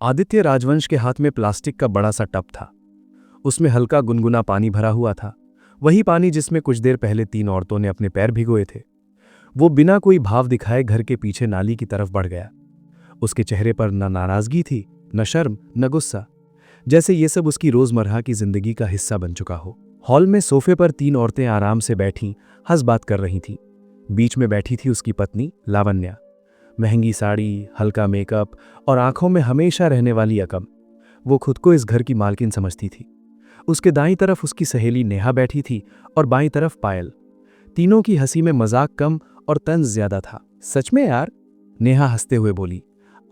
आदित्य राजवंश के हाथ में प्लास्टिक का बड़ा सा टब था। उसमें हल्का गुनगुना पानी भरा हुआ था, वही पानी जिसमें कुछ देर पहले 3 औरतों ने अपने पैर भिगोए थे। वो बिना कोई भाव दिखाए घर के पीछे नाली की तरफ बढ़ गया। उसके चेहरे पर न नाराजगी थी, न शर्म, न गुस्सा, जैसे ये सब उसकी रोजमर्रा की जिंदगी का हिस्सा बन चुका हो। हॉल में सोफे पर 3 औरतें आराम से बैठी हंस बात कर रही थीं। बीच में बैठी थी उसकी पत्नी लावण्या। महंगी साड़ी, हल्का मेकअप और आंखों में हमेशा रहने वाली अकम। वो खुद को इस घर की मालकिन समझती थी। उसके दाईं तरफ उसकी सहेली नेहा बैठी थी और बाईं तरफ पायल। तीनों की हंसी में मजाक कम और तंज ज्यादा था। सच में यार, नेहा हंसते हुए बोली,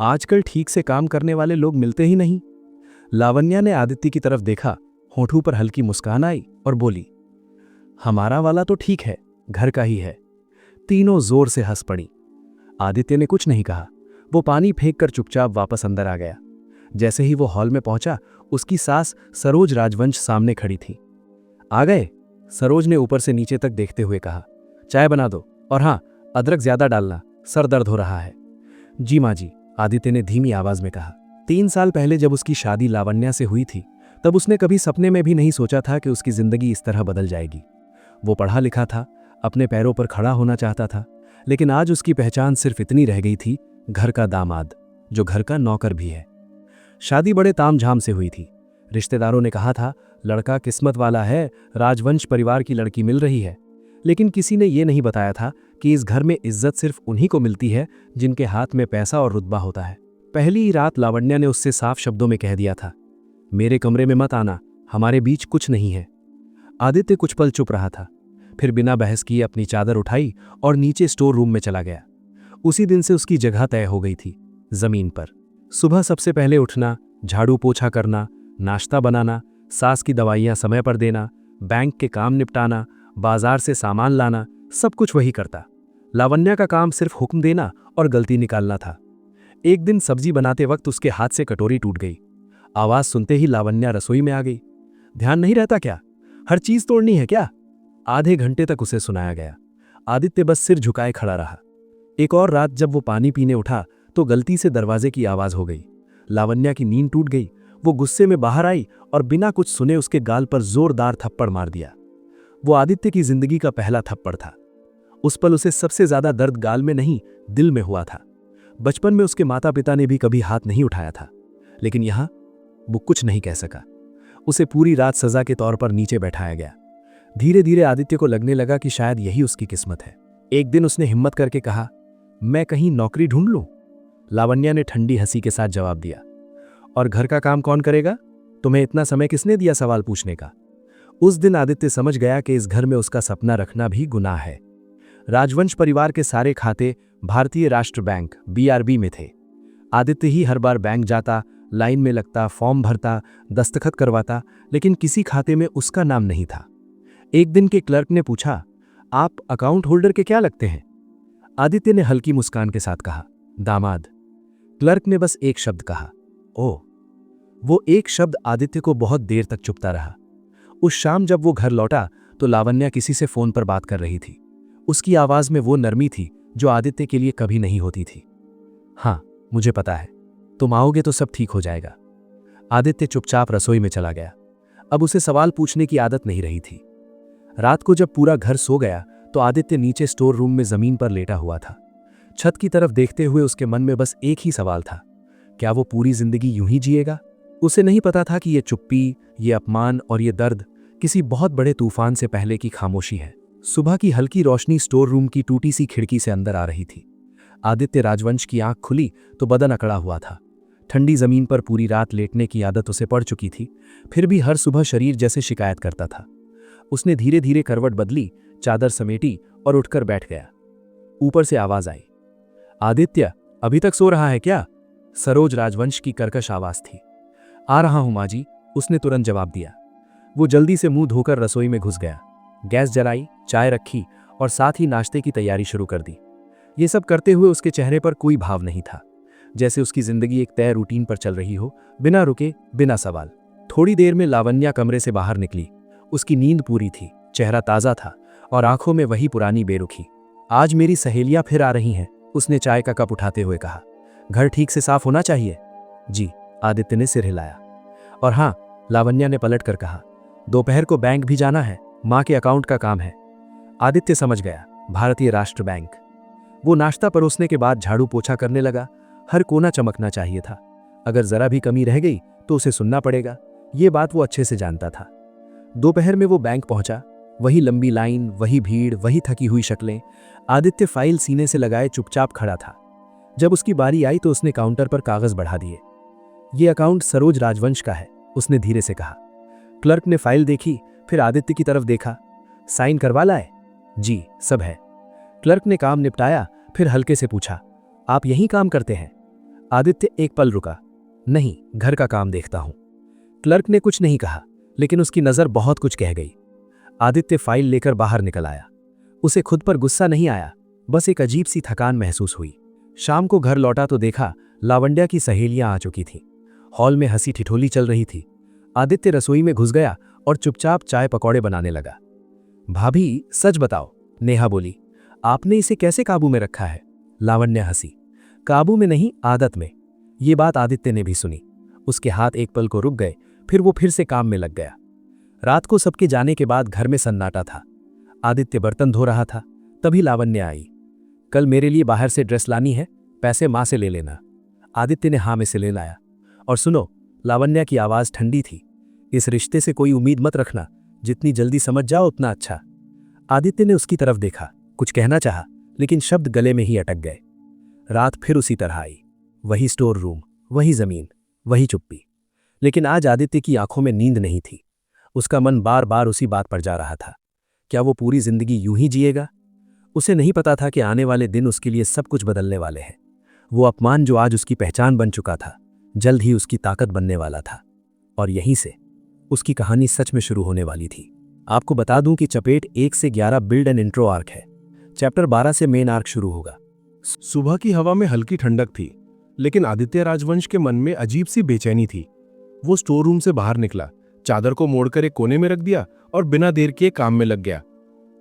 आजकल ठीक से काम करने वाले लोग मिलते ही नहीं। लावण्या ने आदित्य की तरफ देखा, होठों पर हल्की मुस्कान आई और बोली, हमारा वाला तो ठीक है, घर का ही है। तीनों जोर से हंस पड़ी। आदित्य ने कुछ नहीं कहा। वो पानी फेंक कर चुपचाप वापस अंदर आ गया। जैसे ही वो हॉल में पहुंचा, उसकी सास सरोज राजवंश सामने खड़ी थी। आ गए? सरोज ने ऊपर से नीचे तक देखते हुए कहा। चाय बना दो, और हाँ, अदरक ज्यादा डालना, सर दर्द हो रहा है। जी माँ जी, आदित्य ने धीमी आवाज में कहा। 3 साल पहले जब उसकी शादी लावण्या से हुई थी, तब उसने कभी सपने में भी नहीं सोचा था कि उसकी जिंदगी इस तरह बदल जाएगी। वो पढ़ा लिखा था, अपने पैरों पर खड़ा होना चाहता था, लेकिन आज उसकी पहचान सिर्फ इतनी रह गई थी, घर का दामाद, जो घर का नौकर भी है। शादी बड़े तामझाम से हुई थी। रिश्तेदारों ने कहा था, लड़का किस्मत वाला है, राजवंश परिवार की लड़की मिल रही है। लेकिन किसी ने यह नहीं बताया था कि इस घर में इज्जत सिर्फ उन्हीं को मिलती है जिनके हाथ में पैसा और रुतबा होता है। पहली ही रात लावण्या ने उससे साफ शब्दों में कह दिया था, मेरे कमरे में मत आना, हमारे बीच कुछ नहीं है। आदित्य कुछ पल चुप रहा था, फिर बिना बहस किए अपनी चादर उठाई और नीचे स्टोर रूम में चला गया। उसी दिन से उसकी जगह तय हो गई थी, जमीन पर। सुबह सबसे पहले उठना, झाड़ू पोछा करना, नाश्ता बनाना, सास की दवाइयां समय पर देना, बैंक के काम निपटाना, बाजार से सामान लाना, सब कुछ वही करता। लावण्या का काम सिर्फ हुक्म देना और गलती निकालना था। एक दिन सब्जी बनाते वक्त उसके हाथ से कटोरी टूट गई। आवाज सुनते ही लावण्या रसोई में आ गई। ध्यान नहीं रहता क्या? हर चीज तोड़नी है क्या? आधे घंटे तक उसे सुनाया गया। आदित्य बस सिर झुकाए खड़ा रहा। एक और रात जब वो पानी पीने उठा तो गलती से दरवाजे की आवाज हो गई। लावण्या की नींद टूट गई। वो गुस्से में बाहर आई और बिना कुछ सुने उसके गाल पर जोरदार थप्पड़ मार दिया। वो आदित्य की जिंदगी का पहला थप्पड़ था। उस पल उसे सबसे ज्यादा दर्द गाल में नहीं, दिल में हुआ था। बचपन में उसके माता पिता ने भी कभी हाथ नहीं उठाया था, लेकिन यहां वो कुछ नहीं कह सका। उसे पूरी रात सजा के तौर पर नीचे बैठाया गया। धीरे धीरे आदित्य को लगने लगा कि शायद यही उसकी किस्मत है। एक दिन उसने हिम्मत करके कहा, मैं कहीं नौकरी ढूंढ लूं? लावण्या ने ठंडी हंसी के साथ जवाब दिया, और घर का काम कौन करेगा? तुम्हें इतना समय किसने दिया सवाल पूछने का? उस दिन आदित्य समझ गया कि इस घर में उसका सपना रखना भी गुनाह है। राजवंश परिवार के सारे खाते भारतीय राष्ट्र बैंक BRB में थे। आदित्य ही हर बार बैंक जाता, लाइन में लगता, फॉर्म भरता, दस्तखत करवाता, लेकिन किसी खाते में उसका नाम नहीं था। एक दिन के क्लर्क ने पूछा, आप अकाउंट होल्डर के क्या लगते हैं? आदित्य ने हल्की मुस्कान के साथ कहा, दामाद। क्लर्क ने बस एक शब्द कहा, ओह। वो एक शब्द आदित्य को बहुत देर तक चुभता रहा। उस शाम जब वो घर लौटा तो लावण्या किसी से फोन पर बात कर रही थी। उसकी आवाज में वो नरमी थी जो आदित्य के लिए कभी नहीं होती थी। हाँ, मुझे पता है, तुम आओगे तो सब ठीक हो जाएगा। आदित्य चुपचाप रसोई में चला गया। अब उसे सवाल पूछने की आदत नहीं रही थी। रात को जब पूरा घर सो गया तो आदित्य नीचे स्टोर रूम में जमीन पर लेटा हुआ था। छत की तरफ देखते हुए उसके मन में बस एक ही सवाल था, क्या वो पूरी जिंदगी यूं ही जिएगा? उसे नहीं पता था कि ये चुप्पी, ये अपमान और ये दर्द किसी बहुत बड़े तूफान से पहले की खामोशी है। सुबह की हल्की रोशनी स्टोर रूम की टूटी सी खिड़की से अंदर आ रही थी। आदित्य राजवंश की आंख खुली तो बदन अकड़ा हुआ था। ठंडी जमीन पर पूरी रात लेटने की आदत उसे पड़ चुकी थी, फिर भी हर सुबह शरीर जैसे शिकायत करता था। उसने धीरे धीरे करवट बदली, चादर समेटी और उठकर बैठ गया। ऊपर से आवाज आई, आदित्य, अभी तक सो रहा है क्या? सरोज राजवंश की कर्कश आवाज थी। आ रहा हूं माँ जी, उसने तुरंत जवाब दिया। वो जल्दी से मुंह धोकर रसोई में घुस गया। गैस जलाई, चाय रखी और साथ ही नाश्ते की तैयारी शुरू कर दी। ये सब करते हुए उसके चेहरे पर कोई भाव नहीं था, जैसे उसकी जिंदगी एक तय रूटीन पर चल रही हो, बिना रुके, बिना सवाल। थोड़ी देर में लावण्या कमरे से बाहर निकली। उसकी नींद पूरी थी, चेहरा ताजा था और आंखों में वही पुरानी बेरुखी। आज मेरी सहेलियां फिर आ रही हैं, उसने चाय का कप उठाते हुए कहा। घर ठीक से साफ होना चाहिए। जी, आदित्य ने सिर हिलाया। और हाँ, लावण्या ने पलट कर कहा, दोपहर को बैंक भी जाना है, माँ के अकाउंट का काम है। आदित्य समझ गया, भारतीय राष्ट्र बैंक। वो नाश्ता परोसने के बाद झाड़ू पोछा करने लगा। हर कोना चमकना चाहिए था। अगर जरा भी कमी रह गई तो उसे सुनना पड़ेगा। ये बात वो अच्छे से जानता था। दोपहर में वो बैंक पहुंचा। वही लंबी लाइन, वही भीड़, वही थकी हुई शक्लें। आदित्य फाइल सीने से लगाए चुपचाप खड़ा था। जब उसकी बारी आई तो उसने काउंटर पर कागज बढ़ा दिए। ये अकाउंट सरोज राजवंश का है, उसने धीरे से कहा। क्लर्क ने फाइल देखी, फिर आदित्य की तरफ देखा। साइन करवा लाए? जी, सब है। क्लर्क ने काम निपटाया, फिर हल्के से पूछा, आप यहीं काम करते हैं? आदित्य एक पल रुका। नहीं, घर का काम देखता हूं। क्लर्क ने कुछ नहीं कहा, लेकिन उसकी नजर बहुत कुछ कह गई। आदित्य फाइल लेकर बाहर निकल आया। उसे खुद पर गुस्सा नहीं आया, बस एक अजीब सी थकान महसूस हुई। शाम को घर लौटा तो देखा लावण्या की सहेलियां आ चुकी थीं। हॉल में हंसी ठिठोली चल रही थी। आदित्य रसोई में घुस गया और चुपचाप चाय पकौड़े बनाने लगा। भाभी, सच बताओ, नेहा बोली, आपने इसे कैसे काबू में रखा है? लावण्या हंसी। काबू में नहीं, आदत में। ये बात आदित्य ने भी सुनी। उसके हाथ एक पल को रुक गए, फिर से काम में लग गया। रात को सबके जाने के बाद घर में सन्नाटा था। आदित्य बर्तन धो रहा था, तभी लावण्या आई। कल मेरे लिए बाहर से ड्रेस लानी है, पैसे मां से ले लेना। आदित्य ने हाँ में से ले लाया। और सुनो, लावण्या की आवाज ठंडी थी, इस रिश्ते से कोई उम्मीद मत रखना, जितनी जल्दी समझ जाओ उतना अच्छा। आदित्य ने उसकी तरफ देखा, कुछ कहना चाहा, लेकिन शब्द गले में ही अटक गए। रात फिर उसी तरह आई। वही स्टोर रूम, वही जमीन, वही चुप्पी। लेकिन आज आदित्य की आंखों में नींद नहीं थी। उसका मन बार बार उसी बात पर जा रहा था। क्या वो पूरी जिंदगी यूं ही जिएगा? उसे नहीं पता था कि आने वाले दिन उसके लिए सब कुछ बदलने वाले हैं। वो अपमान जो आज उसकी पहचान बन चुका था, जल्द ही उसकी ताकत बनने वाला था। और यहीं से उसकी कहानी सच में शुरू होने वाली थी। आपको बता दूं कि चपेट 1 से 11 बिल्ड एंड इंट्रो आर्क है। चैप्टर 12 से मेन आर्क शुरू होगा। सुबह की हवा में हल्की ठंडक थी, लेकिन आदित्य राजवंश के मन में अजीब सी बेचैनी थी। वो स्टोर रूम से बाहर निकला, चादर को मोड़कर एक कोने में रख दिया और बिना देर किए काम में लग गया।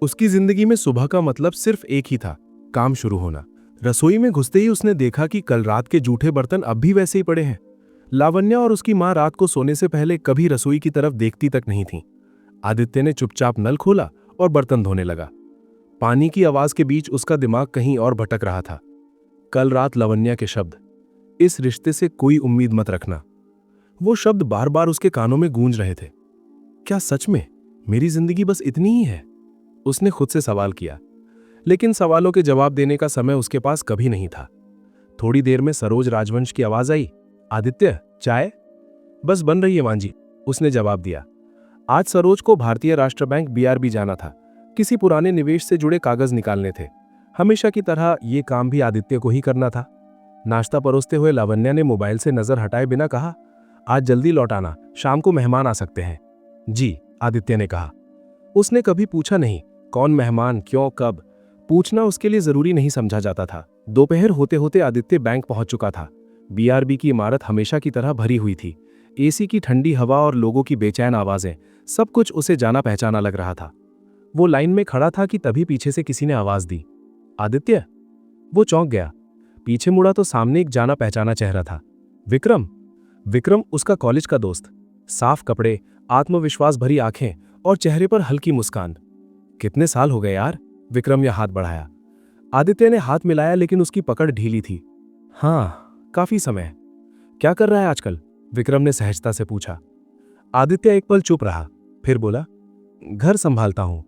उसकी जिंदगी में सुबह का मतलब सिर्फ एक ही था, काम शुरू होना। रसोई में घुसते ही उसने देखा कि कल रात के जूठे बर्तन अब भी वैसे ही पड़े हैं। लावण्या और उसकी मां रात को सोने से पहले कभी रसोई की तरफ देखती तक नहीं थीं। आदित्य ने चुपचाप नल खोला और बर्तन धोने लगा। पानी की आवाज के बीच उसका दिमाग कहीं और भटक रहा था। कल रात लावण्या के शब्द, इस रिश्ते से कोई उम्मीद मत रखना। वो शब्द बार बार उसके कानों में गूंज रहे थे। क्या सच में मेरी जिंदगी बस इतनी ही है? उसने खुद से सवाल किया, लेकिन सवालों के जवाब देने का समय उसके पास कभी नहीं था। थोड़ी देर में सरोज राजवंश की आवाज आई, आदित्य, चाय? बस बन रही है मां जी, उसने जवाब दिया। आज सरोज को भारतीय राष्ट्र बैंक BRB जाना था। किसी पुराने निवेश से जुड़े कागज निकालने थे। हमेशा की तरह ये काम भी आदित्य को ही करना था। नाश्ता परोसते हुए लावण्या ने मोबाइल से नजर हटाए बिना कहा, आज जल्दी लौट आना, शाम को मेहमान आ सकते हैं। जी, आदित्य ने कहा। उसने कभी पूछा नहीं, कौन मेहमान, क्यों, कब। पूछना उसके लिए जरूरी नहीं समझा जाता था। दोपहर होते होते आदित्य बैंक पहुंच चुका था। BRB की इमारत हमेशा की तरह भरी हुई थी। AC की ठंडी हवा और लोगों की बेचैन आवाजें, सब कुछ उसे जाना पहचाना लग रहा था। वो लाइन में खड़ा था कि तभी पीछे से किसी ने आवाज दी, आदित्य। वो चौंक गया। पीछे मुड़ा तो सामने एक जाना पहचाना चेहरा था, विक्रम। विक्रम उसका कॉलेज का दोस्त। साफ कपड़े, आत्मविश्वास भरी आंखें और चेहरे पर हल्की मुस्कान। कितने साल हो गए यार, विक्रम ने हाथ बढ़ाया। आदित्य ने हाथ मिलाया, लेकिन उसकी पकड़ ढीली थी। हाँ, काफी समय। क्या कर रहा है आजकल? विक्रम ने सहजता से पूछा। आदित्य एक पल चुप रहा, फिर बोला, घर संभालता हूं।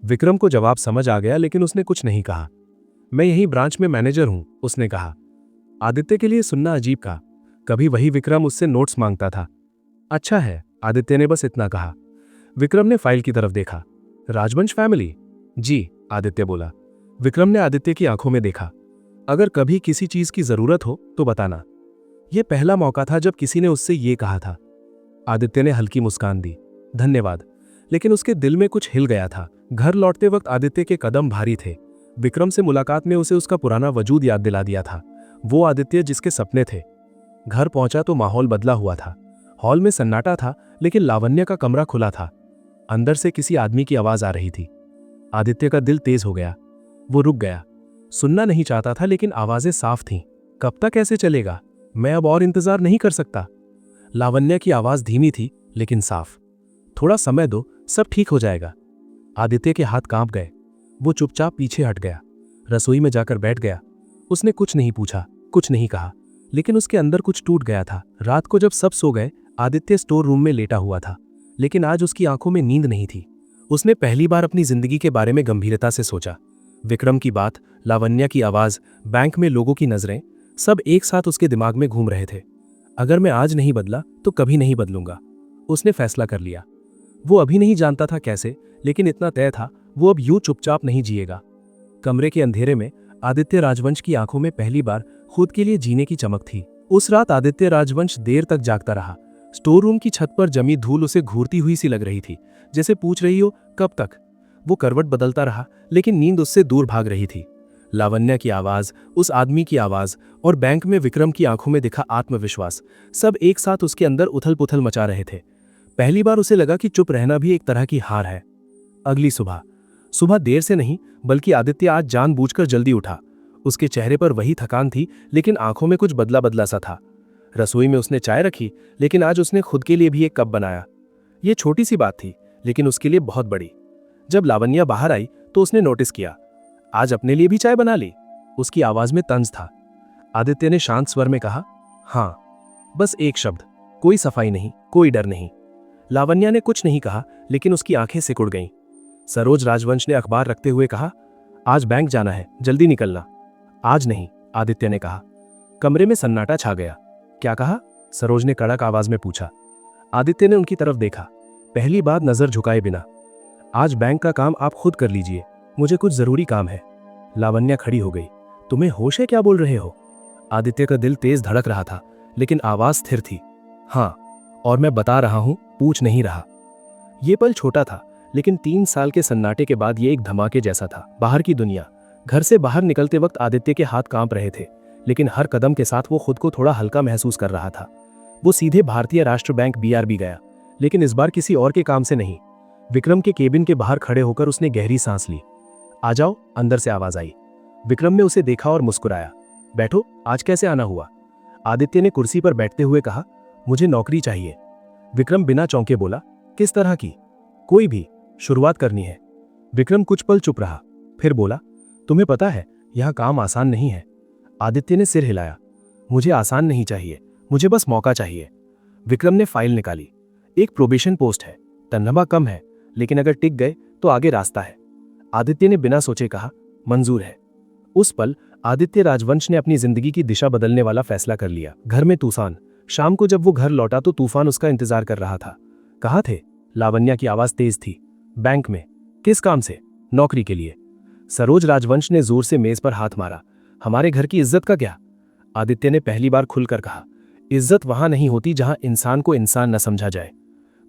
विक्रम को जवाब समझ आ गया, लेकिन उसने कुछ नहीं कहा। मैं यही ब्रांच में मैनेजर हूं, उसने कहा। आदित्य के लिए सुनना अजीब का। कभी वही विक्रम उससे नोट्स मांगता था। अच्छा है, आदित्य ने बस इतना कहा। विक्रम ने फाइल की तरफ देखा। राजवंश फैमिली? जी, आदित्य बोला। विक्रम ने आदित्य की आंखों में देखा। अगर कभी किसी चीज की जरूरत हो तो बताना। यह पहला मौका था जब किसी ने उससे ये कहा था। आदित्य ने हल्की मुस्कान दी, धन्यवाद। लेकिन उसके दिल में कुछ हिल गया था। घर लौटते वक्त आदित्य के कदम भारी थे। विक्रम से मुलाकात ने उसे उसका पुराना वजूद याद दिला दिया था, वो आदित्य जिसके सपने थे। घर पहुंचा तो माहौल बदला हुआ था। हॉल में सन्नाटा था, लेकिन लावण्या का कमरा खुला था। अंदर से किसी आदमी की आवाज आ रही थी। आदित्य का दिल तेज हो गया। वो रुक गया। सुनना नहीं चाहता था, लेकिन आवाजें साफ थीं। कब तक ऐसे चलेगा? मैं अब और इंतजार नहीं कर सकता, लावण्या की आवाज धीमी थी लेकिन साफ। थोड़ा समय दो, सब ठीक हो जाएगा। आदित्य के हाथ कांप गए। वो चुपचाप पीछे हट गया, रसोई में जाकर बैठ गया। उसने कुछ नहीं पूछा, कुछ नहीं कहा, लेकिन उसके अंदर कुछ टूट गया था। रात को जब सब सो गए, आदित्य स्टोर रूम में लेटा हुआ था, लेकिन आज उसकी आंखों में नींद नहीं थी। उसने पहली बार अपनी जिंदगी के बारे में गंभीरता से सोचा। विक्रम की बात, लावण्या की आवाज, बैंक में लोगों की नजरें, सब एक साथ उसके दिमाग में घूम रहे थे। अगर मैं आज नहीं बदला तो कभी नहीं बदलूंगा, उसने फैसला कर लिया। वो अभी नहीं जानता था कैसे, लेकिन इतना तय था, वो अब यूं चुपचाप नहीं जिएगा। कमरे के अंधेरे में आदित्य राजवंश की आंखों में पहली बार खुद के लिए जीने की चमक थी। उस रात आदित्य राजवंश देर तक जागता रहा। स्टोर रूम की छत पर जमी धूल उसे घूरती हुई सी लग रही थी, जैसे पूछ रही हो कब तक। वो करवट बदलता रहा, लेकिन नींद उससे दूर भाग रही थी। लावण्या की आवाज, उस आदमी की आवाज और बैंक में विक्रम की आंखों में दिखा आत्मविश्वास, सब एक साथ उसके अंदर उथल पुथल मचा रहे थे। पहली बार उसे लगा कि चुप रहना भी एक तरह की हार है। अगली सुबह देर से नहीं, बल्कि आदित्य आज जानबूझकर जल्दी उठा। उसके चेहरे पर वही थकान थी, लेकिन आंखों में कुछ बदला बदला सा था। रसोई में उसने चाय रखी, लेकिन आज उसने खुद के लिए भी एक कप बनाया। ये छोटी सी बात थी, लेकिन उसके लिए बहुत बड़ी। जब लावण्या बाहर आई तो उसने नोटिस किया, आज अपने लिए भी चाय बना ली। उसकी आवाज में तंज था। आदित्य ने शांत स्वर में कहा, हाँ। बस एक शब्द, कोई सफाई नहीं, कोई डर नहीं। लावण्या ने कुछ नहीं कहा, लेकिन उसकी आंखें सिकुड़ गईं। सरोज राजवंश ने अखबार रखते हुए कहा, आज बैंक जाना है, जल्दी निकलना। आज नहीं, आदित्य ने कहा। कमरे में सन्नाटा छा गया। क्या कहा? सरोज ने कड़क आवाज में पूछा। आदित्य ने उनकी तरफ देखा, पहली बार नजर झुकाए बिना। आज बैंक का काम आप खुद कर लीजिए, मुझे कुछ जरूरी काम है। लावण्या खड़ी हो गई। तुम्हें होश है, क्या बोल रहे हो? आदित्य का दिल तेज धड़क रहा था, लेकिन आवाज स्थिर थी। हाँ, और मैं बता रहा हूं, पूछ नहीं रहा। ये पल छोटा था, लेकिन 3 साल के सन्नाटे के बाद ये एक धमाके जैसा था। बाहर की दुनिया। घर से बाहर निकलते वक्त आदित्य के हाथ कांप रहे थे, लेकिन हर कदम के साथ वो खुद को थोड़ा हल्का महसूस कर रहा था। वो सीधे भारतीय राष्ट्र बैंक BRB गया, लेकिन इस बार किसी और के काम से नहीं। विक्रम के केबिन के बाहर खड़े होकर उसने गहरी सांस ली। आ जाओ, अंदर से आवाज आई। विक्रम ने उसे देखा और मुस्कुराया। बैठो, आज कैसे आना हुआ? आदित्य ने कुर्सी पर बैठते हुए कहा, मुझे नौकरी चाहिए। विक्रम बिना चौंके बोला, किस तरह की? कोई भी, शुरुआत करनी है। विक्रम कुछ पल चुप रहा, फिर बोला, तुम्हें पता है यह काम आसान नहीं है। आदित्य ने सिर हिलाया, मुझे आसान नहीं चाहिए, मुझे बस मौका चाहिए। विक्रम ने फाइल निकाली। एक प्रोबेशन पोस्ट है, तनख्वाह कम है, लेकिन अगर टिक गए तो आगे रास्ता है। आदित्य ने बिना सोचे कहा, मंजूर है। उस पल आदित्य राजवंश ने अपनी जिंदगी की दिशा बदलने वाला फैसला कर लिया। घर में तूफान। शाम को जब वो घर लौटा तो तूफान उसका इंतजार कर रहा था। कहाँ थे? लावण्या की आवाज तेज थी। बैंक में। किस काम से? नौकरी के लिए। सरोज राजवंश ने जोर से मेज पर हाथ मारा। हमारे घर की इज्जत का क्या? आदित्य ने पहली बार खुलकर कहा, इज्जत वहां नहीं होती जहां इंसान को इंसान न समझा जाए।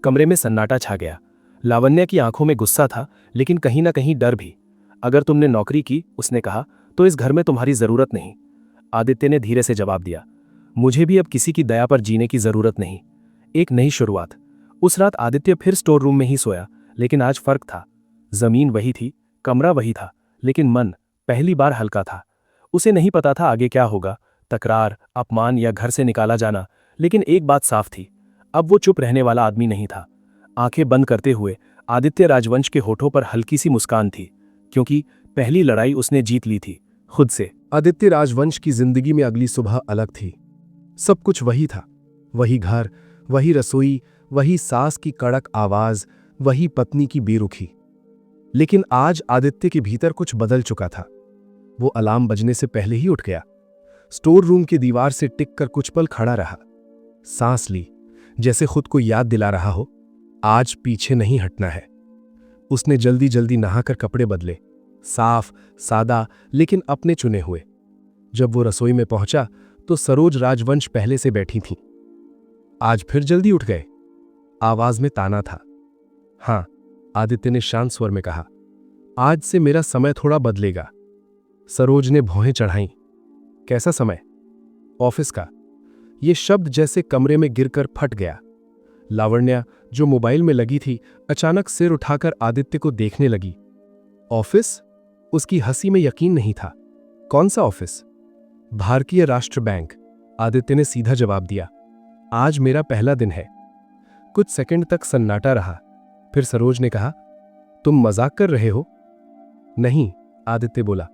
कमरे में सन्नाटा छा गया। लावण्या की आंखों में गुस्सा था, लेकिन कहीं ना कहीं डर भी। अगर तुमने नौकरी की, उसने कहा, तो इस घर में तुम्हारी जरूरत नहीं। आदित्य ने धीरे से जवाब दिया, मुझे भी अब किसी की दया पर जीने की जरूरत नहीं। एक नई शुरुआत। उस रात आदित्य फिर स्टोर रूम में ही सोया, लेकिन आज फर्क था। जमीन वही थी, कमरा वही था, लेकिन मन पहली बार हल्का था। उसे नहीं पता था आगे क्या होगा, तकरार, अपमान या घर से निकाला जाना, लेकिन एक बात साफ थी, अब वो चुप रहने वाला आदमी नहीं था। आंखें बंद करते हुए आदित्य राजवंश के होठों पर हल्की सी मुस्कान थी, क्योंकि पहली लड़ाई उसने जीत ली थी, खुद से। आदित्य राजवंश की जिंदगी में अगली सुबह अलग थी। सब कुछ वही था, वही घर, वही रसोई, वही सास की कड़क आवाज, वही पत्नी की बेरुखी। लेकिन आज आदित्य के भीतर कुछ बदल चुका था। वो अलार्म बजने से पहले ही उठ गया। स्टोर रूम की दीवार से टिक कर कुछ पल खड़ा रहा। सांस ली, जैसे खुद को याद दिला रहा हो, आज पीछे नहीं हटना है। उसने जल्दी जल्दी नहाकर कपड़े बदले, साफ, सादा, लेकिन अपने चुने हुए। जब वो रसोई में पहुंचा तो सरोज राजवंश पहले से बैठी थीं। आज फिर जल्दी उठ गए? आवाज में ताना था। हाँ, आदित्य ने शांत स्वर में कहा, आज से मेरा समय थोड़ा बदलेगा। सरोज ने भौहें चढ़ाईं। कैसा समय? ऑफिस का। ये शब्द जैसे कमरे में गिरकर फट गया। लावण्या, जो मोबाइल में लगी थी, अचानक सिर उठाकर आदित्य को देखने लगी। ऑफिस? उसकी हंसी में यकीन नहीं था। कौन सा ऑफिस? भारतीय राष्ट्र बैंक, आदित्य ने सीधा जवाब दिया। आज मेरा पहला दिन है। कुछ सेकंड तक सन्नाटा रहा। फिर सरोज ने कहा, तुम मजाक कर रहे हो? नहीं, आदित्य बोला,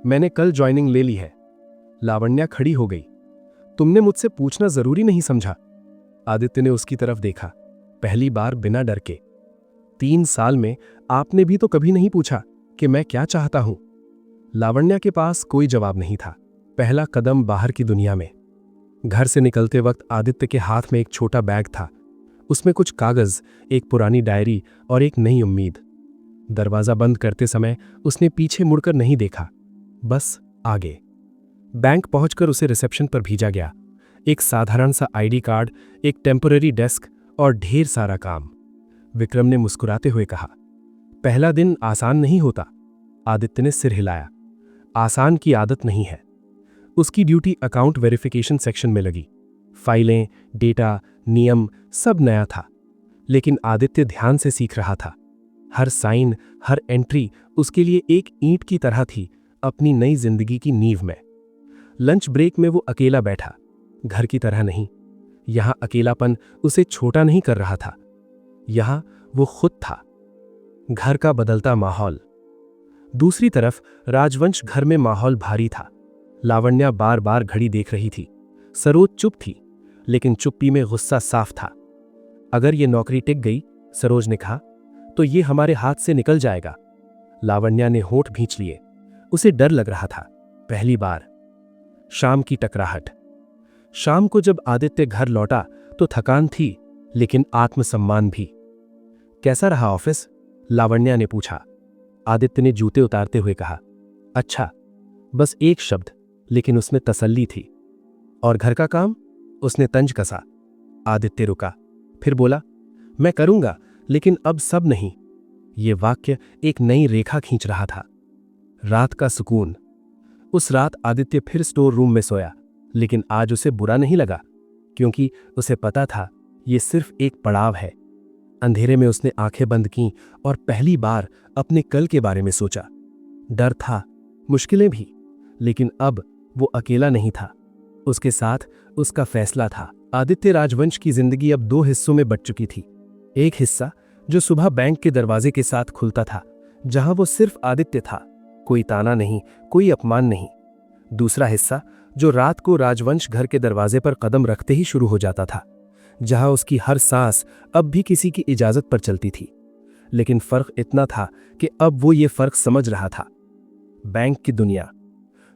मैंने कल ज्वाइनिंग ले ली है। लावण्या खड़ी हो गई। तुमने मुझसे पूछना जरूरी नहीं समझा? आदित्य ने उसकी तरफ देखा, पहली बार बिना डर के। 3 साल में आपने भी तो कभी नहीं पूछा कि मैं क्या चाहता हूं। लावण्या के पास कोई जवाब नहीं था। पहला कदम बाहर की दुनिया में। घर से निकलते वक्त आदित्य के हाथ में एक छोटा बैग था। उसमें कुछ कागज, एक पुरानी डायरी और एक नई उम्मीद। दरवाजा बंद करते समय उसने पीछे मुड़कर नहीं देखा, बस आगे। बैंक पहुंचकर उसे रिसेप्शन पर भेजा गया। एक साधारण सा आईडी कार्ड, एक टेम्पररी डेस्क और ढेर सारा काम। विक्रम ने मुस्कुराते हुए कहा, पहला दिन आसान नहीं होता। आदित्य ने सिर हिलाया। आसान की आदत नहीं है। उसकी ड्यूटी अकाउंट वेरिफिकेशन सेक्शन में लगी। फाइलें, डेटा, नियम सब नया था, लेकिन आदित्य ध्यान से सीख रहा था। हर साइन, हर एंट्री उसके लिए एक ईंट की तरह थी, अपनी नई जिंदगी की नींव में। लंच ब्रेक में वो अकेला बैठा, घर की तरह नहीं। यहां अकेलापन उसे छोटा नहीं कर रहा था, यहां वो खुद था। घर का बदलता माहौल। दूसरी तरफ राजवंश घर में माहौल भारी था। लावण्या बार बार घड़ी देख रही थी। सरोज चुप थी, लेकिन चुप्पी में गुस्सा साफ था। अगर ये नौकरी टिक गई, सरोज ने कहा, तो ये हमारे हाथ से निकल जाएगा। लावण्या ने होंठ भींच लिए। उसे डर लग रहा था, पहली बार। शाम की टकराहट। शाम को जब आदित्य घर लौटा तो थकान थी, लेकिन आत्मसम्मान भी। कैसा रहा ऑफिस? लावण्या ने पूछा। आदित्य ने जूते उतारते हुए कहा, अच्छा। बस एक शब्द, लेकिन उसमें तसल्ली थी। और घर का काम? उसने तंज कसा। आदित्य रुका, फिर बोला, मैं करूंगा, लेकिन अब सब नहीं। ये वाक्य एक नई रेखा खींच रहा था। रात का सुकून। उस रात आदित्य फिर स्टोर रूम में सोया, लेकिन आज उसे बुरा नहीं लगा, क्योंकि उसे पता था ये सिर्फ एक पड़ाव है। अंधेरे में उसने आंखें बंद कीं और पहली बार अपने कल के बारे में सोचा। डर था, मुश्किलें भी, लेकिन अब वो अकेला नहीं था। उसके साथ उसका फैसला था। आदित्य राजवंश की जिंदगी अब 2 हिस्सों में बंट चुकी थी। एक हिस्सा जो सुबह बैंक के दरवाजे के साथ खुलता था, जहां वो सिर्फ आदित्य था, कोई ताना नहीं, कोई अपमान नहीं। दूसरा हिस्सा जो रात को राजवंश घर के दरवाजे पर कदम रखते ही शुरू हो जाता था, जहां उसकी हर सांस अब भी किसी की इजाजत पर चलती थी। लेकिन फर्क इतना था कि अब वो ये फर्क समझ रहा था। बैंक की दुनिया।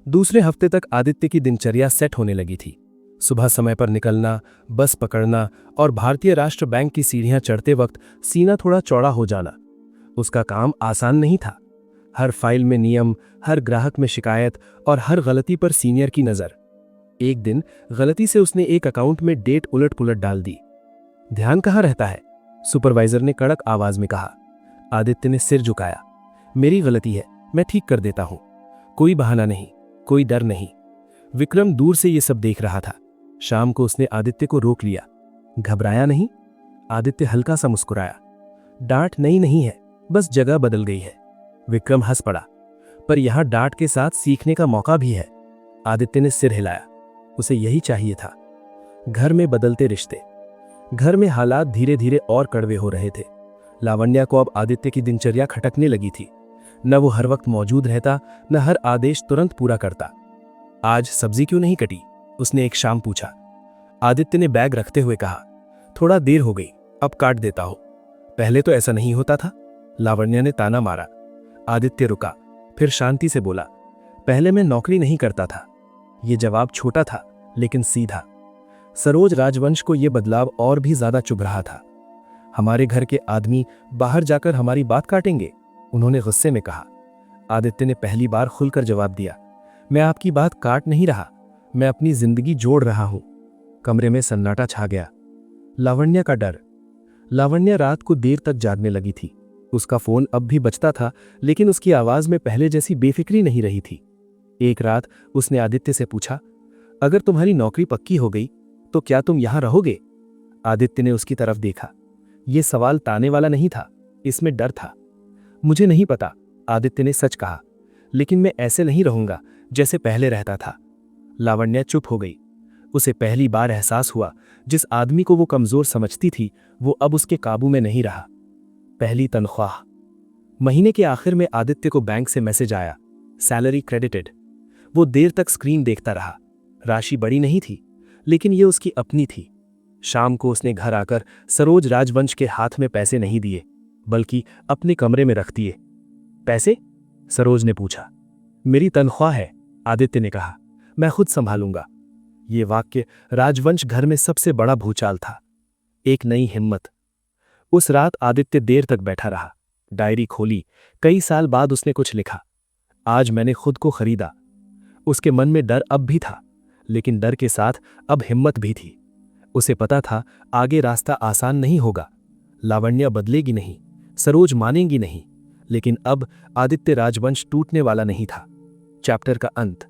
दूसरे हफ्ते तक आदित्य की दिनचर्या सेट होने लगी थी। सुबह समय पर निकलना, बस पकड़ना और भारतीय राष्ट्र बैंक की सीढ़ियां चढ़ते वक्त सीना थोड़ा चौड़ा हो जाना। उसका काम आसान नहीं था। हर फाइल में नियम, हर ग्राहक में शिकायत और हर गलती पर सीनियर की नजर। एक दिन गलती से उसने एक अकाउंट में डेट उलट पुलट डाल दी। ध्यान कहाँ रहता है? सुपरवाइजर ने कड़क आवाज में कहा। आदित्य ने सिर झुकाया। मेरी गलती है, मैं ठीक कर देता हूं। कोई बहाना नहीं, कोई डर नहीं। विक्रम दूर से ये सब देख रहा था। शाम को उसने आदित्य को रोक लिया। घबराया नहीं? आदित्य हल्का सा मुस्कुराया। डांट नई नहीं है, बस जगह बदल गई है। विक्रम हंस पड़ा। पर यहां डांट के साथ सीखने का मौका भी है। आदित्य ने सिर हिलाया। उसे यही चाहिए था। घर में बदलते रिश्ते। घर में हालात धीरे धीरे और कड़वे हो रहे थे। लावण्या को अब आदित्य की दिनचर्या खटकने लगी थी। न वो हर वक्त मौजूद रहता, न हर आदेश तुरंत पूरा करता। आज सब्जी क्यों नहीं कटी? उसने एक शाम पूछा। आदित्य ने बैग रखते हुए कहा, थोड़ा देर हो गई, अब काट देता हूं। पहले तो ऐसा नहीं होता था। लावण्या ने ताना मारा। आदित्य रुका, फिर शांति से बोला, पहले मैं नौकरी नहीं करता था। यह जवाब छोटा था, लेकिन सीधा। सरोज राजवंश को यह बदलाव और भी ज्यादा चुभ रहा था। हमारे घर के आदमी बाहर जाकर हमारी बात काटेंगे, उन्होंने गुस्से में कहा। आदित्य ने पहली बार खुलकर जवाब दिया, मैं आपकी बात काट नहीं रहा, मैं अपनी जिंदगी जोड़ रहा हूं। कमरे में सन्नाटा छा गया। लावण्या का डर। लावण्या रात को देर तक जागने लगी थी। उसका फोन अब भी बजता था, लेकिन उसकी आवाज में पहले जैसी बेफिक्री नहीं रही थी। एक रात उसने आदित्य से पूछा, अगर तुम्हारी नौकरी पक्की हो गई तो क्या तुम यहां रहोगे? आदित्य ने उसकी तरफ देखा। यह सवाल ताने वाला नहीं था, इसमें डर था। मुझे नहीं पता, आदित्य ने सच कहा, लेकिन मैं ऐसे नहीं रहूंगा जैसे पहले रहता था। लावण्या चुप हो गई। उसे पहली बार एहसास हुआ जिस आदमी को वो कमजोर समझती थी वो अब उसके काबू में नहीं रहा। पहली तनख्वाह। महीने के आखिर में आदित्य को बैंक से मैसेज आया, सैलरी क्रेडिटेड। वो देर तक स्क्रीन देखता रहा। राशि बड़ी नहीं थी, लेकिन ये उसकी अपनी थी। शाम को उसने घर आकर सरोज राजवंश के हाथ में पैसे नहीं दिए, बल्कि अपने कमरे में रख दिए। पैसे? सरोज ने पूछा। मेरी तनख्वाह है, आदित्य ने कहा, मैं खुद संभालूंगा। ये वाक्य राजवंश घर में सबसे बड़ा भूचाल था। एक नई हिम्मत। उस रात आदित्य देर तक बैठा रहा। डायरी खोली। कई साल बाद उसने कुछ लिखा। आज मैंने खुद को खरीदा। उसके मन में डर अब भी था, लेकिन डर के साथ अब हिम्मत भी थी। उसे पता था आगे रास्ता आसान नहीं होगा। लावण्या बदलेगी नहीं, सरोज मानेगी नहीं, लेकिन अब आदित्य राजवंश टूटने वाला नहीं था। चैप्टर का अंत।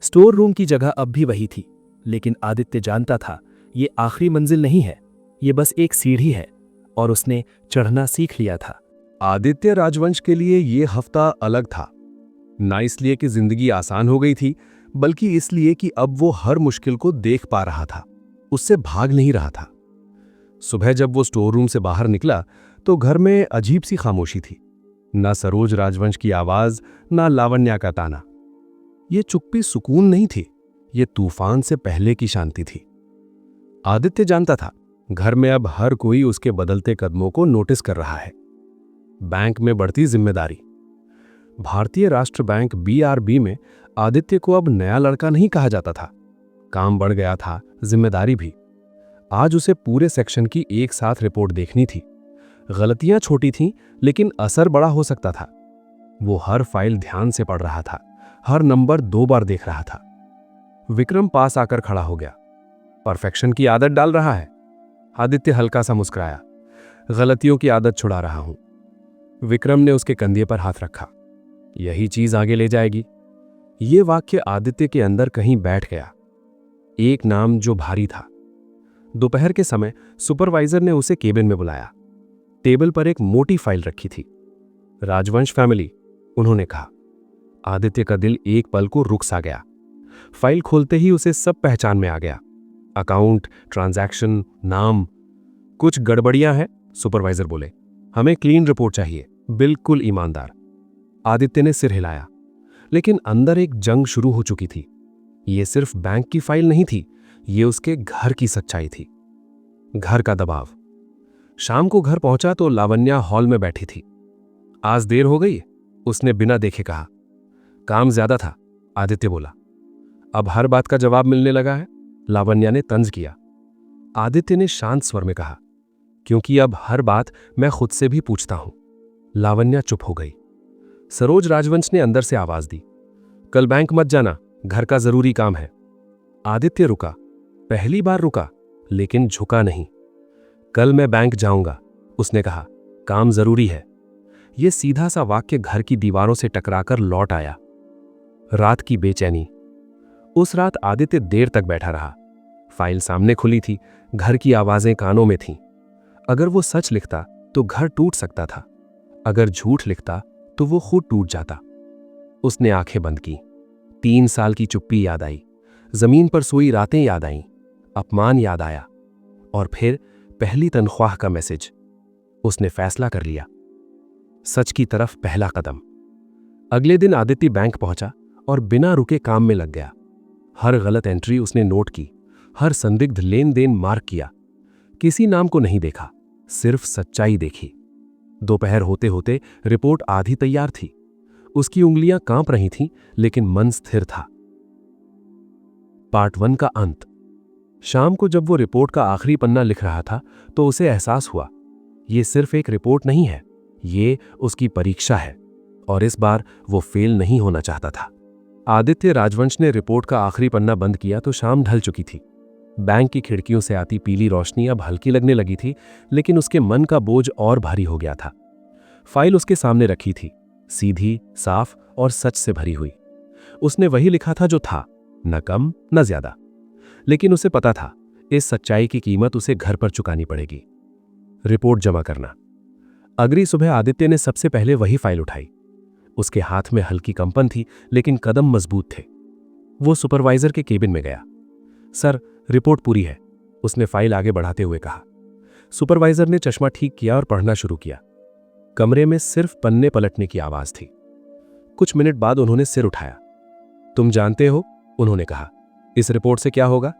स्टोर रूम की जगह अब भी वही थी, लेकिन आदित्य जानता था ये आखिरी मंजिल नहीं है, ये बस एक सीढ़ी है, और उसने चढ़ना सीख लिया था। आदित्य राजवंश के लिए ये हफ्ता अलग था। ना इसलिए कि जिंदगी आसान हो गई थी, बल्कि इसलिए कि अब वो हर मुश्किल को देख पा रहा था, उससे भाग नहीं रहा था। सुबह जब वो स्टोर रूम से बाहर निकला तो घर में अजीब सी खामोशी थी। ना सरोज राजवंश की आवाज, ना लावण्या का ताना। ये चुप्पी सुकून नहीं थी, ये तूफान से पहले की शांति थी। आदित्य जानता था घर में अब हर कोई उसके बदलते कदमों को नोटिस कर रहा है। बैंक में बढ़ती जिम्मेदारी। भारतीय राष्ट्र बैंक BRB में आदित्य को अब नया लड़का नहीं कहा जाता था। काम बढ़ गया था, जिम्मेदारी भी। आज उसे पूरे सेक्शन की एक साथ रिपोर्ट देखनी थी। गलतियां छोटी थीं, लेकिन असर बड़ा हो सकता था। वो हर फाइल ध्यान से पढ़ रहा था, हर नंबर 2 बार देख रहा था। विक्रम पास आकर खड़ा हो गया। परफेक्शन की आदत डाल रहा है? आदित्य हल्का सा मुस्कुराया। गलतियों की आदत छुड़ा रहा हूं। विक्रम ने उसके कंधे पर हाथ रखा। यही चीज आगे ले जाएगी। ये वाक्य आदित्य के अंदर कहीं बैठ गया। एक नाम जो भारी था। दोपहर के समय सुपरवाइजर ने उसे केबिन में बुलाया। टेबल पर एक मोटी फाइल रखी थी। राजवंश फैमिली, उन्होंने कहा। आदित्य का दिल एक पल को रुक सा गया। फाइल खोलते ही उसे सब पहचान में आ गया। अकाउंट, ट्रांजैक्शन, नाम। कुछ गड़बड़ियां हैं, सुपरवाइजर बोले। हमें क्लीन रिपोर्ट चाहिए, बिल्कुल ईमानदार। आदित्य ने सिर हिलाया, लेकिन अंदर एक जंग शुरू हो चुकी थी। ये सिर्फ बैंक की फाइल नहीं थी, ये उसके घर की सच्चाई थी। घर का दबाव। शाम को घर पहुंचा तो लावण्या हॉल में बैठी थी। आज देर हो गई, उसने बिना देखे कहा। काम ज्यादा था, आदित्य बोला। अब हर बात का जवाब मिलने लगा है, लावण्या ने तंज किया। आदित्य ने शांत स्वर में कहा, क्योंकि अब हर बात मैं खुद से भी पूछता हूं। लावण्या चुप हो गई। सरोज राजवंश ने अंदर से आवाज दी, कल बैंक मत जाना, घर का जरूरी काम है। आदित्य रुका, पहली बार रुका, लेकिन झुका नहीं। कल मैं बैंक जाऊंगा, उसने कहा, काम जरूरी है। यह सीधा सा वाक्य घर की दीवारों से टकराकर लौट आया। रात की बेचैनी। उस रात आदित्य देर तक बैठा रहा। फाइल सामने खुली थी, घर की आवाजें कानों में थीं। अगर वो सच लिखता तो घर टूट सकता था, अगर झूठ लिखता तो वो खुद टूट जाता। उसने आंखें बंद की। 3 साल की चुप्पी याद आई, जमीन पर सोई रातें याद आईं, अपमान याद आया, और फिर पहली तनख्वाह का मैसेज। उसने फैसला कर लिया, सच की तरफ पहला कदम। अगले दिन आदित्य बैंक पहुंचा और बिना रुके काम में लग गया। हर गलत एंट्री उसने नोट की, हर संदिग्ध लेन देन मार्क किया। किसी नाम को नहीं देखा, सिर्फ सच्चाई देखी। दोपहर होते होते रिपोर्ट आधी तैयार थी। उसकी उंगलियां कांप रही थीं, लेकिन मन स्थिर था। पार्ट 1 का अंत। शाम को जब वो रिपोर्ट का आखिरी पन्ना लिख रहा था तो उसे एहसास हुआ, ये सिर्फ एक रिपोर्ट नहीं है, ये उसकी परीक्षा है, और इस बार वो फेल नहीं होना चाहता था। आदित्य राजवंश ने रिपोर्ट का आखिरी पन्ना बंद किया तो शाम ढल चुकी थी। बैंक की खिड़कियों से आती पीली रोशनी अब हल्की लगने लगी थी, लेकिन उसके मन का बोझ और भारी हो गया था। फाइल उसके सामने रखी थी, सीधी, साफ और सच से भरी हुई। उसने वही लिखा था जो था, न कम न ज्यादा। लेकिन उसे पता था इस सच्चाई की कीमत उसे घर पर चुकानी पड़ेगी। रिपोर्ट जमा करना। अगली सुबह आदित्य ने सबसे पहले वही फाइल उठाई। उसके हाथ में हल्की कंपन थी, लेकिन कदम मजबूत थे। वो सुपरवाइजर के केबिन में गया। सर, रिपोर्ट पूरी है, उसने फाइल आगे बढ़ाते हुए कहा। सुपरवाइजर ने चश्मा ठीक किया और पढ़ना शुरू किया। कमरे में सिर्फ पन्ने पलटने की आवाज थी। कुछ मिनट बाद उन्होंने सिर उठाया। तुम जानते हो, उन्होंने कहा, इस रिपोर्ट से क्या होगा?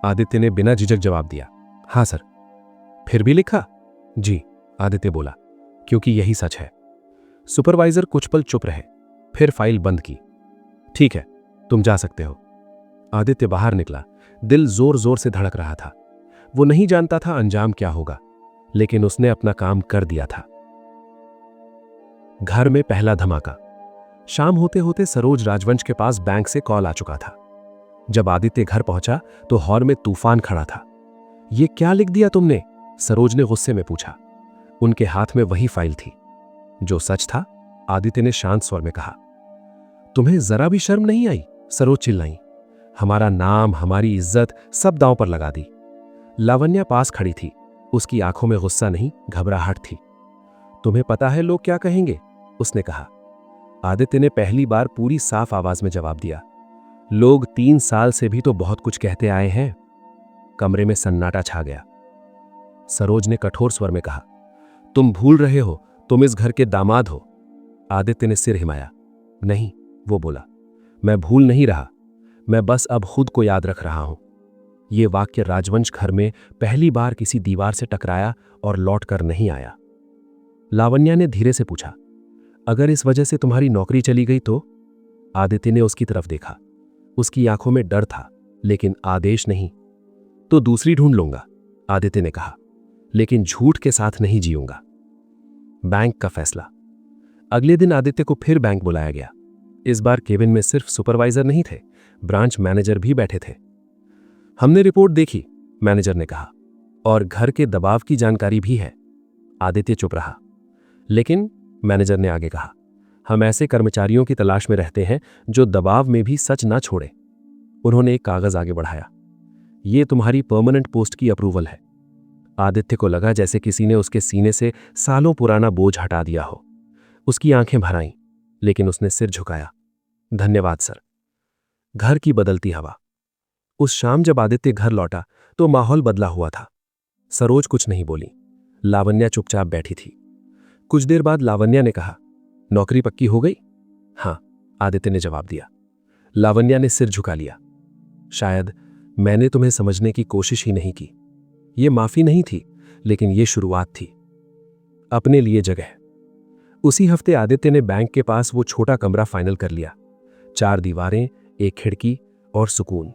आदित्य ने बिना झिझक जवाब दिया, हाँ सर। फिर भी लिखा? जी, आदित्य बोला, क्योंकि यही सच है। सुपरवाइजर कुछ पल चुप रहे, फिर फाइल बंद की। ठीक है, तुम जा सकते हो। आदित्य बाहर निकला। दिल जोर जोर से धड़क रहा था। वो नहीं जानता था अंजाम क्या होगा, लेकिन उसने अपना काम कर दिया था। घर में पहला धमाका। शाम होते होते सरोज राजवंश के पास बैंक से कॉल आ चुका था। जब आदित्य घर पहुंचा तो हॉल में तूफान खड़ा था। ये क्या लिख दिया तुमने? सरोज ने गुस्से में पूछा। उनके हाथ में वही फाइल थी जो सच था। आदित्य ने शांत स्वर में कहा। तुम्हें जरा भी शर्म नहीं आई? सरोज चिल्लाई। हमारा नाम, हमारी इज्जत सब दांव पर लगा दी। लावण्या पास खड़ी थी। उसकी आंखों में गुस्सा नहीं, घबराहट थी। तुम्हें पता है लोग क्या कहेंगे? उसने कहा। आदित्य ने पहली बार पूरी साफ आवाज में जवाब दिया। लोग 3 साल से भी तो बहुत कुछ कहते आए हैं। कमरे में सन्नाटा छा गया। सरोज ने कठोर स्वर में कहा, तुम भूल रहे हो तुम इस घर के दामाद हो। आदित्य ने सिर हिमाया। नहीं, वो बोला, मैं भूल नहीं रहा, मैं बस अब खुद को याद रख रहा हूं। ये वाक्य राजवंश घर में पहली बार किसी दीवार से टकराया और लौट कर नहीं आया। लावण्या ने धीरे से पूछा, अगर इस वजह से तुम्हारी नौकरी चली गई तो? आदित्य ने उसकी तरफ देखा। उसकी आंखों में डर था, लेकिन आदेश नहीं। तो दूसरी ढूंढ लूंगा, आदित्य ने कहा, लेकिन झूठ के साथ नहीं जीऊंगा। बैंक का फैसला। अगले दिन आदित्य को फिर बैंक बुलाया गया। इस बार केबिन में सिर्फ सुपरवाइजर नहीं थे, ब्रांच मैनेजर भी बैठे थे। हमने रिपोर्ट देखी, मैनेजर ने कहा, और घर के दबाव की जानकारी भी है। आदित्य चुप रहा। लेकिन मैनेजर ने आगे कहा, हम ऐसे कर्मचारियों की तलाश में रहते हैं जो दबाव में भी सच ना छोड़े। उन्होंने एक कागज आगे बढ़ाया। ये तुम्हारी परमानेंट पोस्ट की अप्रूवल है। आदित्य को लगा जैसे किसी ने उसके सीने से सालों पुराना बोझ हटा दिया हो। उसकी आंखें भर आईं, लेकिन उसने सिर झुकाया। धन्यवाद सर। घर की बदलती हवा। उस शाम जब आदित्य घर लौटा तो माहौल बदला हुआ था। सरोज कुछ नहीं बोली। लावण्या चुपचाप बैठी थी। कुछ देर बाद लावण्या ने कहा, नौकरी पक्की हो गई? हां, आदित्य ने जवाब दिया। लावण्या ने सिर झुका लिया। शायद मैंने तुम्हें समझने की कोशिश ही नहीं की। यह माफी नहीं थी, लेकिन यह शुरुआत थी। अपने लिए जगह। उसी हफ्ते आदित्य ने बैंक के पास वो छोटा कमरा फाइनल कर लिया। 4 दीवारें, एक खिड़की और सुकून।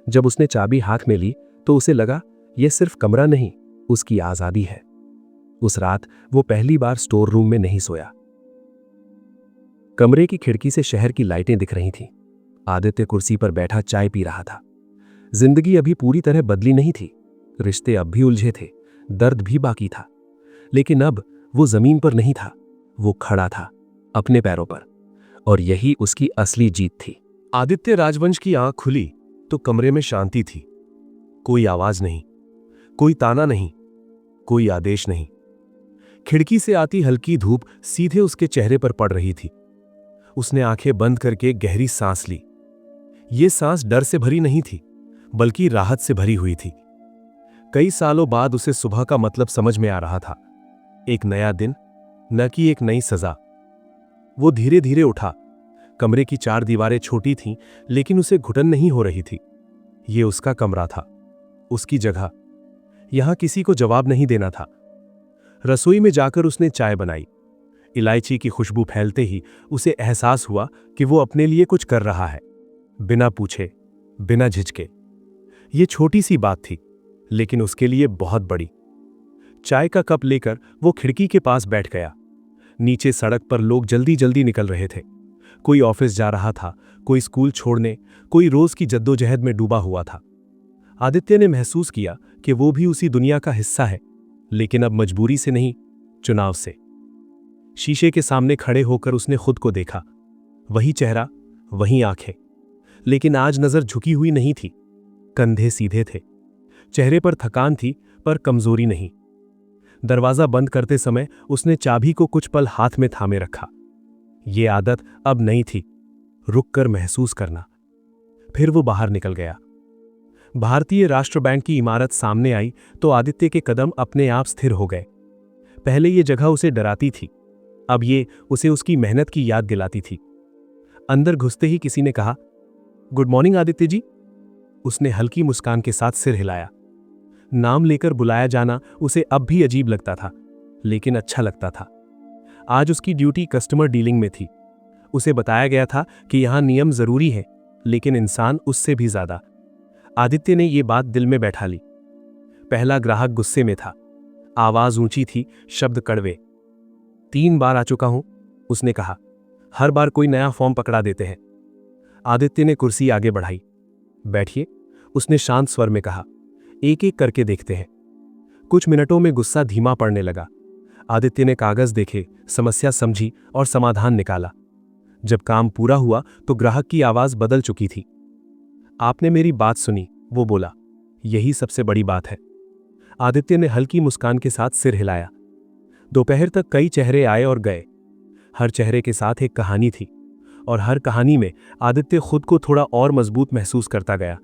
जब उसने चाबी हाथ में ली तो उसे लगा यह सिर्फ कमरा नहीं, उसकी आजादी है। उस रात वो पहली बार स्टोर रूम में नहीं सोया। कमरे की खिड़की से शहर की लाइटें दिख रही थीं। आदित्य कुर्सी पर बैठा चाय पी रहा था। जिंदगी अभी पूरी तरह बदली नहीं थी। रिश्ते अब भी उलझे थे, दर्द भी बाकी था। लेकिन अब वो जमीन पर नहीं था, वो खड़ा था अपने पैरों पर, और यही उसकी असली जीत थी। आदित्य राजवंश की आंख खुली तो कमरे में शांति थी। कोई आवाज नहीं, कोई ताना नहीं, कोई आदेश नहीं। खिड़की से आती हल्की धूप सीधे उसके चेहरे पर पड़ रही थी। उसने आंखें बंद करके गहरी सांस ली। ये सांस डर से भरी नहीं थी, बल्कि राहत से भरी हुई थी। कई सालों बाद उसे सुबह का मतलब समझ में आ रहा था। एक नया दिन, न कि एक नई सजा। वो धीरे धीरे उठा। कमरे की 4 दीवारें छोटी थीं, लेकिन उसे घुटन नहीं हो रही थी। ये उसका कमरा था, उसकी जगह। यहां किसी को जवाब नहीं देना था। रसोई में जाकर उसने चाय बनाई। इलायची की खुशबू फैलते ही उसे एहसास हुआ कि वो अपने लिए कुछ कर रहा है, बिना पूछे, बिना झिझके। ये छोटी सी बात थी, लेकिन उसके लिए बहुत बड़ी। चाय का कप लेकर वो खिड़की के पास बैठ गया। नीचे सड़क पर लोग जल्दी जल्दी निकल रहे थे। कोई ऑफिस जा रहा था, कोई स्कूल छोड़ने, कोई रोज की जद्दोजहद में डूबा हुआ था। आदित्य ने महसूस किया कि वो भी उसी दुनिया का हिस्सा है, लेकिन अब मजबूरी से नहीं, चुनाव से। शीशे के सामने खड़े होकर उसने खुद को देखा। वही चेहरा, वही आंखें, लेकिन आज नजर झुकी हुई नहीं थी। कंधे सीधे थे। चेहरे पर थकान थी, पर कमजोरी नहीं। दरवाजा बंद करते समय उसने चाबी को कुछ पल हाथ में थामे रखा। ये आदत अब नहीं थी, रुककर महसूस करना। फिर वो बाहर निकल गया। भारतीय राष्ट्र बैंक की इमारत सामने आई तो आदित्य के कदम अपने आप स्थिर हो गए। पहले ये जगह उसे डराती थी, अब ये उसे उसकी मेहनत की याद दिलाती थी। अंदर घुसते ही किसी ने कहा, गुड मॉर्निंग आदित्य जी। उसने हल्की मुस्कान के साथ सिर हिलाया। नाम लेकर बुलाया जाना उसे अब भी अजीब लगता था, लेकिन अच्छा लगता था। आज उसकी ड्यूटी कस्टमर डीलिंग में थी। उसे बताया गया था कि यहां नियम जरूरी है, लेकिन इंसान उससे भी ज्यादा। आदित्य ने यह बात दिल में बैठा ली। पहला ग्राहक गुस्से में था, आवाज ऊंची थी, शब्द कड़वे। 3 बार आ चुका हूं, उसने कहा। हर बार कोई नया फॉर्म पकड़ा देते हैं। आदित्य ने कुर्सी आगे बढ़ाई। बैठिए, उसने शांत स्वर में कहा। एक एक करके देखते हैं। कुछ मिनटों में गुस्सा धीमा पड़ने लगा। आदित्य ने कागज देखे, समस्या समझी और समाधान निकाला। जब काम पूरा हुआ तो ग्राहक की आवाज बदल चुकी थी। आपने मेरी बात सुनी, वो बोला। यही सबसे बड़ी बात है। आदित्य ने हल्की मुस्कान के साथ सिर हिलाया। दोपहर तक कई चेहरे आए और गए। हर चेहरे के साथ एक कहानी थी, और हर कहानी में आदित्य खुद को थोड़ा और मजबूत महसूस करता गया।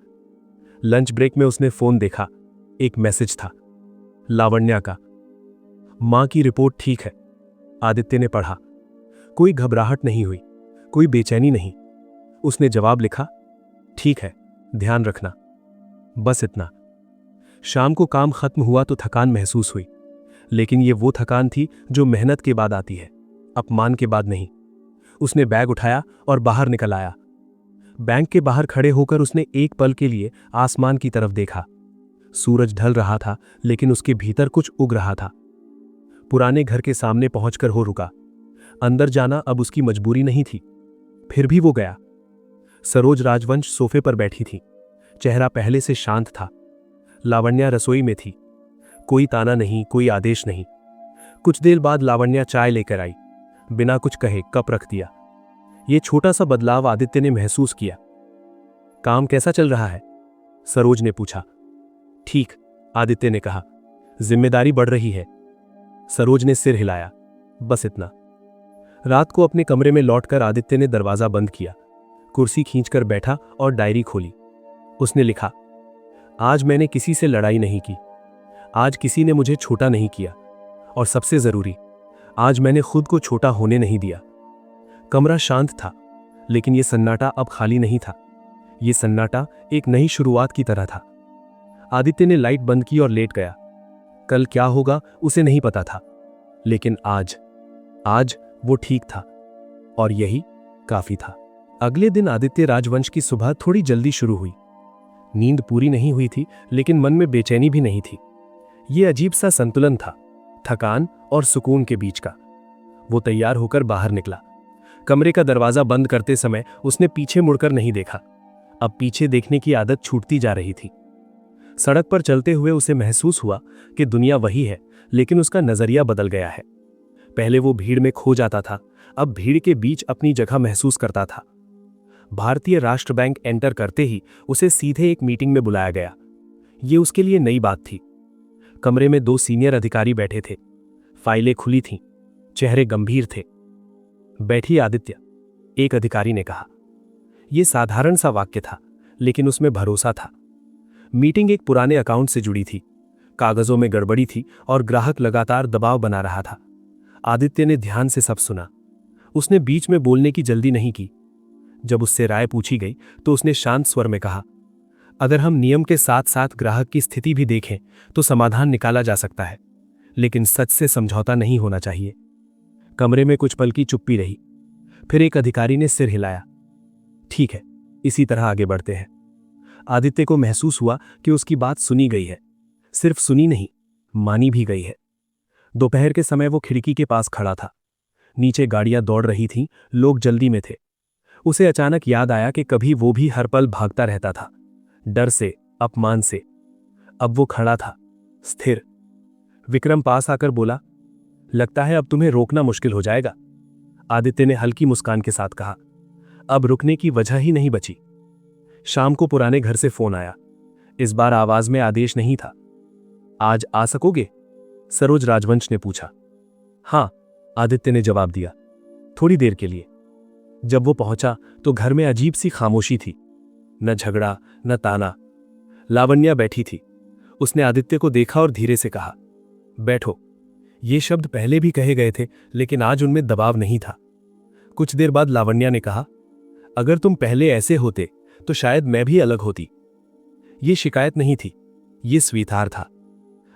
लंच ब्रेक में उसने फोन देखा। एक मैसेज था, लावण्या का। मां की रिपोर्ट ठीक है। आदित्य ने पढ़ा। कोई घबराहट नहीं हुई, कोई बेचैनी नहीं। उसने जवाब लिखा, ठीक है, ध्यान रखना। बस इतना। शाम को काम खत्म हुआ तो थकान महसूस हुई, लेकिन ये वो थकान थी जो मेहनत के बाद आती है, अपमान के बाद नहीं। उसने बैग उठाया और बाहर निकल आया। बैंक के बाहर खड़े होकर उसने एक पल के लिए आसमान की तरफ देखा। सूरज ढल रहा था, लेकिन उसके भीतर कुछ उग रहा था। पुराने घर के सामने पहुंचकर हो रुका। अंदर जाना अब उसकी मजबूरी नहीं थी। फिर भी वो गया। सरोज राजवंश सोफे पर बैठी थी। चेहरा पहले से शांत था। लावण्या रसोई में थी। कोई ताना नहीं, कोई आदेश नहीं। कुछ देर बाद लावण्या चाय लेकर आई। बिना कुछ कहे कप रख दिया। यह छोटा सा बदलाव आदित्य ने महसूस किया। काम कैसा चल रहा है? सरोज ने पूछा। ठीक, आदित्य ने कहा। जिम्मेदारी बढ़ रही है। सरोज ने सिर हिलाया। बस इतना। रात को अपने कमरे में लौटकर आदित्य ने दरवाजा बंद किया, कुर्सी खींचकर बैठा और डायरी खोली। उसने लिखा, आज मैंने किसी से लड़ाई नहीं की। आज किसी ने मुझे छोटा नहीं किया। और सबसे जरूरी, आज मैंने खुद को छोटा होने नहीं दिया। कमरा शांत था, लेकिन यह सन्नाटा अब खाली नहीं था। यह सन्नाटा एक नई शुरुआत की तरह था। आदित्य ने लाइट बंद की और लेट गया। कल क्या होगा उसे नहीं पता था, लेकिन आज वो ठीक था, और यही काफी था। अगले दिन आदित्य राजवंश की सुबह थोड़ी जल्दी शुरू हुई। नींद पूरी नहीं हुई थी, लेकिन मन में बेचैनी भी नहीं थी। यह अजीब सा संतुलन था, थकान और सुकून के बीच का। वो तैयार होकर बाहर निकला। कमरे का दरवाजा बंद करते समय उसने पीछे मुड़कर नहीं देखा। अब पीछे देखने की आदत छूटती जा रही थी। सड़क पर चलते हुए उसे महसूस हुआ कि दुनिया वही है, लेकिन उसका नजरिया बदल गया है। पहले वो भीड़ में खो जाता था, अब भीड़ के बीच अपनी जगह महसूस करता था। भारतीय राष्ट्र बैंक एंटर करते ही उसे सीधे एक मीटिंग में बुलाया गया। ये उसके लिए नई बात थी। कमरे में 2 सीनियर अधिकारी बैठे थे। फाइलें खुली थीं, चेहरे गंभीर थे। बैठिए आदित्य, एक अधिकारी ने कहा। यह साधारण सा वाक्य था, लेकिन उसमें भरोसा था। मीटिंग एक पुराने अकाउंट से जुड़ी थी। कागजों में गड़बड़ी थी और ग्राहक लगातार दबाव बना रहा था। आदित्य ने ध्यान से सब सुना। उसने बीच में बोलने की जल्दी नहीं की। जब उससे राय पूछी गई तो उसने शांत स्वर में कहा, अगर हम नियम के साथ साथ ग्राहक की स्थिति भी देखें तो समाधान निकाला जा सकता है, लेकिन सच से समझौता नहीं होना चाहिए। कमरे में कुछ पल की चुप्पी रही। फिर एक अधिकारी ने सिर हिलाया। ठीक है, इसी तरह आगे बढ़ते हैं। आदित्य को महसूस हुआ कि उसकी बात सुनी गई है। सिर्फ सुनी नहीं, मानी भी गई है। दोपहर के समय वो खिड़की के पास खड़ा था। नीचे गाड़ियां दौड़ रही थीं, लोग जल्दी में थे। उसे अचानक याद आया कि कभी वो भी हर पल भागता रहता था, डर से, अपमान से। अब वो खड़ा था, स्थिर। विक्रम पास आकर बोला, लगता है अब तुम्हें रोकना मुश्किल हो जाएगा। आदित्य ने हल्की मुस्कान के साथ कहा, अब रुकने की वजह ही नहीं बची। शाम को पुराने घर से फोन आया। इस बार आवाज में आदेश नहीं था। आज आ सकोगे? सरोज राजवंश ने पूछा। हां, आदित्य ने जवाब दिया, थोड़ी देर के लिए। जब वो पहुंचा तो घर में अजीब सी खामोशी थी। न झगड़ा, न ताना। लावण्या बैठी थी। उसने आदित्य को देखा और धीरे से कहा, बैठो। ये शब्द पहले भी कहे गए थे, लेकिन आज उनमें दबाव नहीं था। कुछ देर बाद लावण्या ने कहा, अगर तुम पहले ऐसे होते तो शायद मैं भी अलग होती। ये शिकायत नहीं थी, ये स्वीकार था।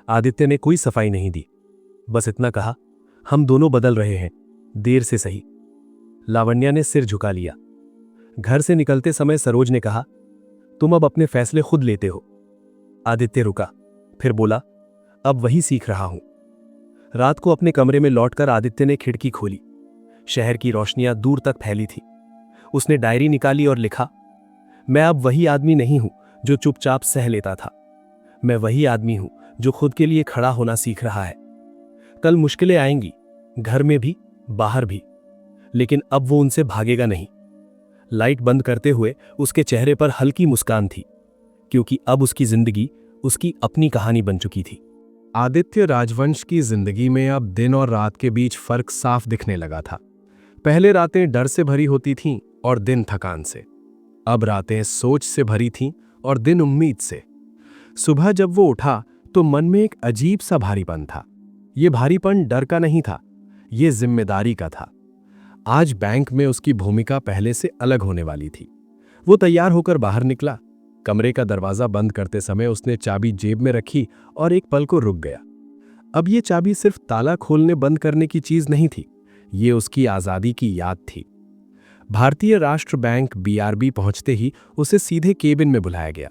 आदित्य ने कोई सफाई नहीं दी, बस इतना कहा, हम दोनों बदल रहे हैं, देर से सही। लावण्या ने सिर झुका लिया। घर से निकलते समय सरोज ने कहा, तुम अब अपने फैसले खुद लेते हो। आदित्य रुका, फिर बोला, अब वही सीख रहा हूं। रात को अपने कमरे में लौटकर आदित्य ने खिड़की खोली। शहर की रोशनियां दूर तक फैली थी। उसने डायरी निकाली और लिखा, मैं अब वही आदमी नहीं हूं जो चुपचाप सह लेता था। मैं वही आदमी हूं जो खुद के लिए खड़ा होना सीख रहा है। कल मुश्किलें आएंगी, घर में भी, बाहर भी, लेकिन अब वो उनसे भागेगा नहीं। लाइट बंद करते हुए उसके चेहरे पर हल्की मुस्कान थी, क्योंकि अब उसकी जिंदगी उसकी अपनी कहानी बन चुकी थी। आदित्य राजवंश की जिंदगी में अब दिन और रात के बीच फर्क साफ दिखने लगा था। पहले रातें डर से भरी होती थीं और दिन थकान से। अब रातें सोच से भरी थीं और दिन उम्मीद से। सुबह जब वो उठा तो मन में एक अजीब सा भारीपन था। ये भारीपन डर का नहीं था, ये जिम्मेदारी का था। आज बैंक में उसकी भूमिका पहले से अलग होने वाली थी। वो तैयार होकर बाहर निकला। कमरे का दरवाजा बंद करते समय उसने चाबी जेब में रखी और एक पल को रुक गया। अब ये चाबी सिर्फ ताला खोलने बंद करने की चीज नहीं थी, ये उसकी आजादी की याद थी। भारतीय राष्ट्र बैंक BRB पहुंचते ही उसे सीधे केबिन में बुलाया गया।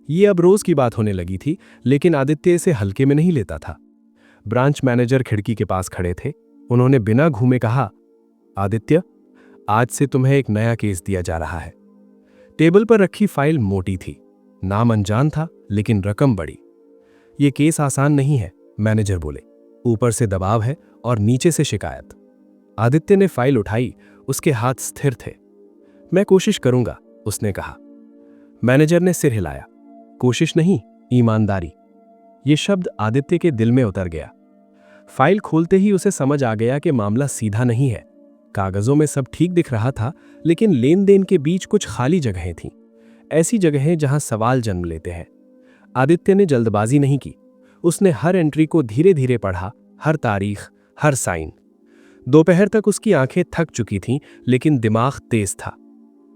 ये अब रोज की बात होने लगी थी, लेकिन आदित्य इसे हल्के में नहीं लेता था। ब्रांच मैनेजर खिड़की के पास खड़े थे। उन्होंने बिना घूमे कहा, आदित्य, आज से तुम्हें एक नया केस दिया जा रहा है। टेबल पर रखी फाइल मोटी थी। नाम अनजान था, लेकिन रकम बड़ी। ये केस आसान नहीं है, मैनेजर बोले। ऊपर से दबाव है और नीचे से शिकायत। आदित्य ने फाइल उठाई, उसके हाथ स्थिर थे। मैं कोशिश करूंगा, उसने कहा। मैनेजर ने सिर हिलाया। कोशिश नहीं, ईमानदारी। ये शब्द आदित्य के दिल में उतर गया। फाइल खोलते ही उसे समझ आ गया कि मामला सीधा नहीं है। कागजों में सब ठीक दिख रहा था, लेकिन लेन देन के बीच कुछ खाली जगहें थीं। ऐसी जगहें जहां सवाल जन्म लेते हैं। आदित्य ने जल्दबाजी नहीं की। उसने हर एंट्री को धीरे धीरे पढ़ा, हर तारीख, हर साइन। दोपहर तक उसकी आंखें थक चुकी थीं, लेकिन दिमाग तेज था।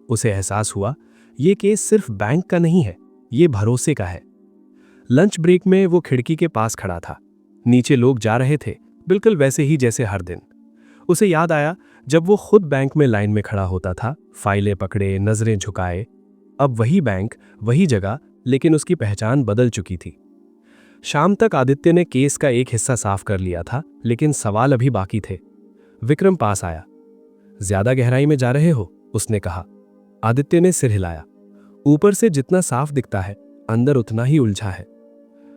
उसे एहसास हुआ, ये केस सिर्फ बैंक का नहीं है, ये भरोसे का है। लंच ब्रेक में वो खिड़की के पास खड़ा था। नीचे लोग जा रहे थे, बिल्कुल वैसे ही जैसे हर दिन। उसे याद आया जब वो खुद बैंक में लाइन में खड़ा होता था, फाइलें पकड़े, नजरें झुकाए। अब वही बैंक, वही जगह, लेकिन उसकी पहचान बदल चुकी थी। शाम तक आदित्य ने केस का एक हिस्सा साफ कर लिया था, लेकिन सवाल अभी बाकी थे। विक्रम पास आया। ज्यादा गहराई में जा रहे हो, उसने कहा। आदित्य ने सिर हिलाया। ऊपर से जितना साफ दिखता है, अंदर उतना ही उलझा है।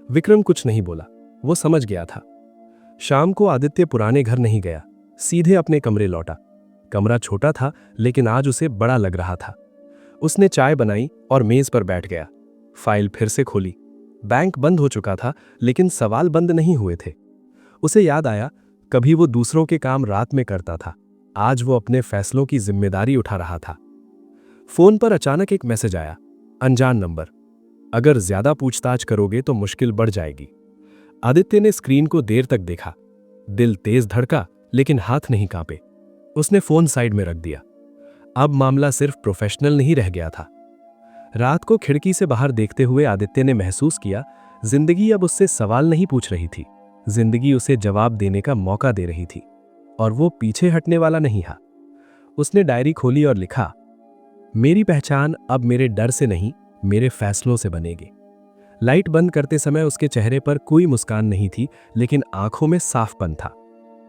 विक्रम कुछ नहीं बोला, वो समझ गया था। शाम को आदित्य पुराने घर नहीं गया, सीधे अपने कमरे लौटा। कमरा छोटा था, लेकिन आज उसे बड़ा लग रहा था। उसने चाय बनाई और मेज पर बैठ गया। फाइल फिर से खोली। बैंक बंद हो चुका था, लेकिन सवाल बंद नहीं हुए थे। उसे याद आया, कभी वो दूसरों के काम रात में करता था, आज वो अपने फैसलों की जिम्मेदारी उठा रहा था। फोन पर अचानक एक मैसेज आया, अनजान नंबर। अगर ज्यादा पूछताछ करोगे तो मुश्किल बढ़ जाएगी। आदित्य ने स्क्रीन को देर तक देखा। दिल तेज धड़का, लेकिन हाथ नहीं कांपे। उसने फोन साइड में रख दिया। अब मामला सिर्फ प्रोफेशनल नहीं रह गया था। रात को खिड़की से बाहर देखते हुए आदित्य ने महसूस किया, जिंदगी अब उससे सवाल नहीं पूछ रही थी, जिंदगी उसे जवाब देने का मौका दे रही थी, और वो पीछे हटने वाला नहीं था। उसने डायरी खोली और लिखा, मेरी पहचान अब मेरे डर से नहीं, मेरे फैसलों से बनेगी। लाइट बंद करते समय उसके चेहरे पर कोई मुस्कान नहीं थी, लेकिन आंखों में साफपन था।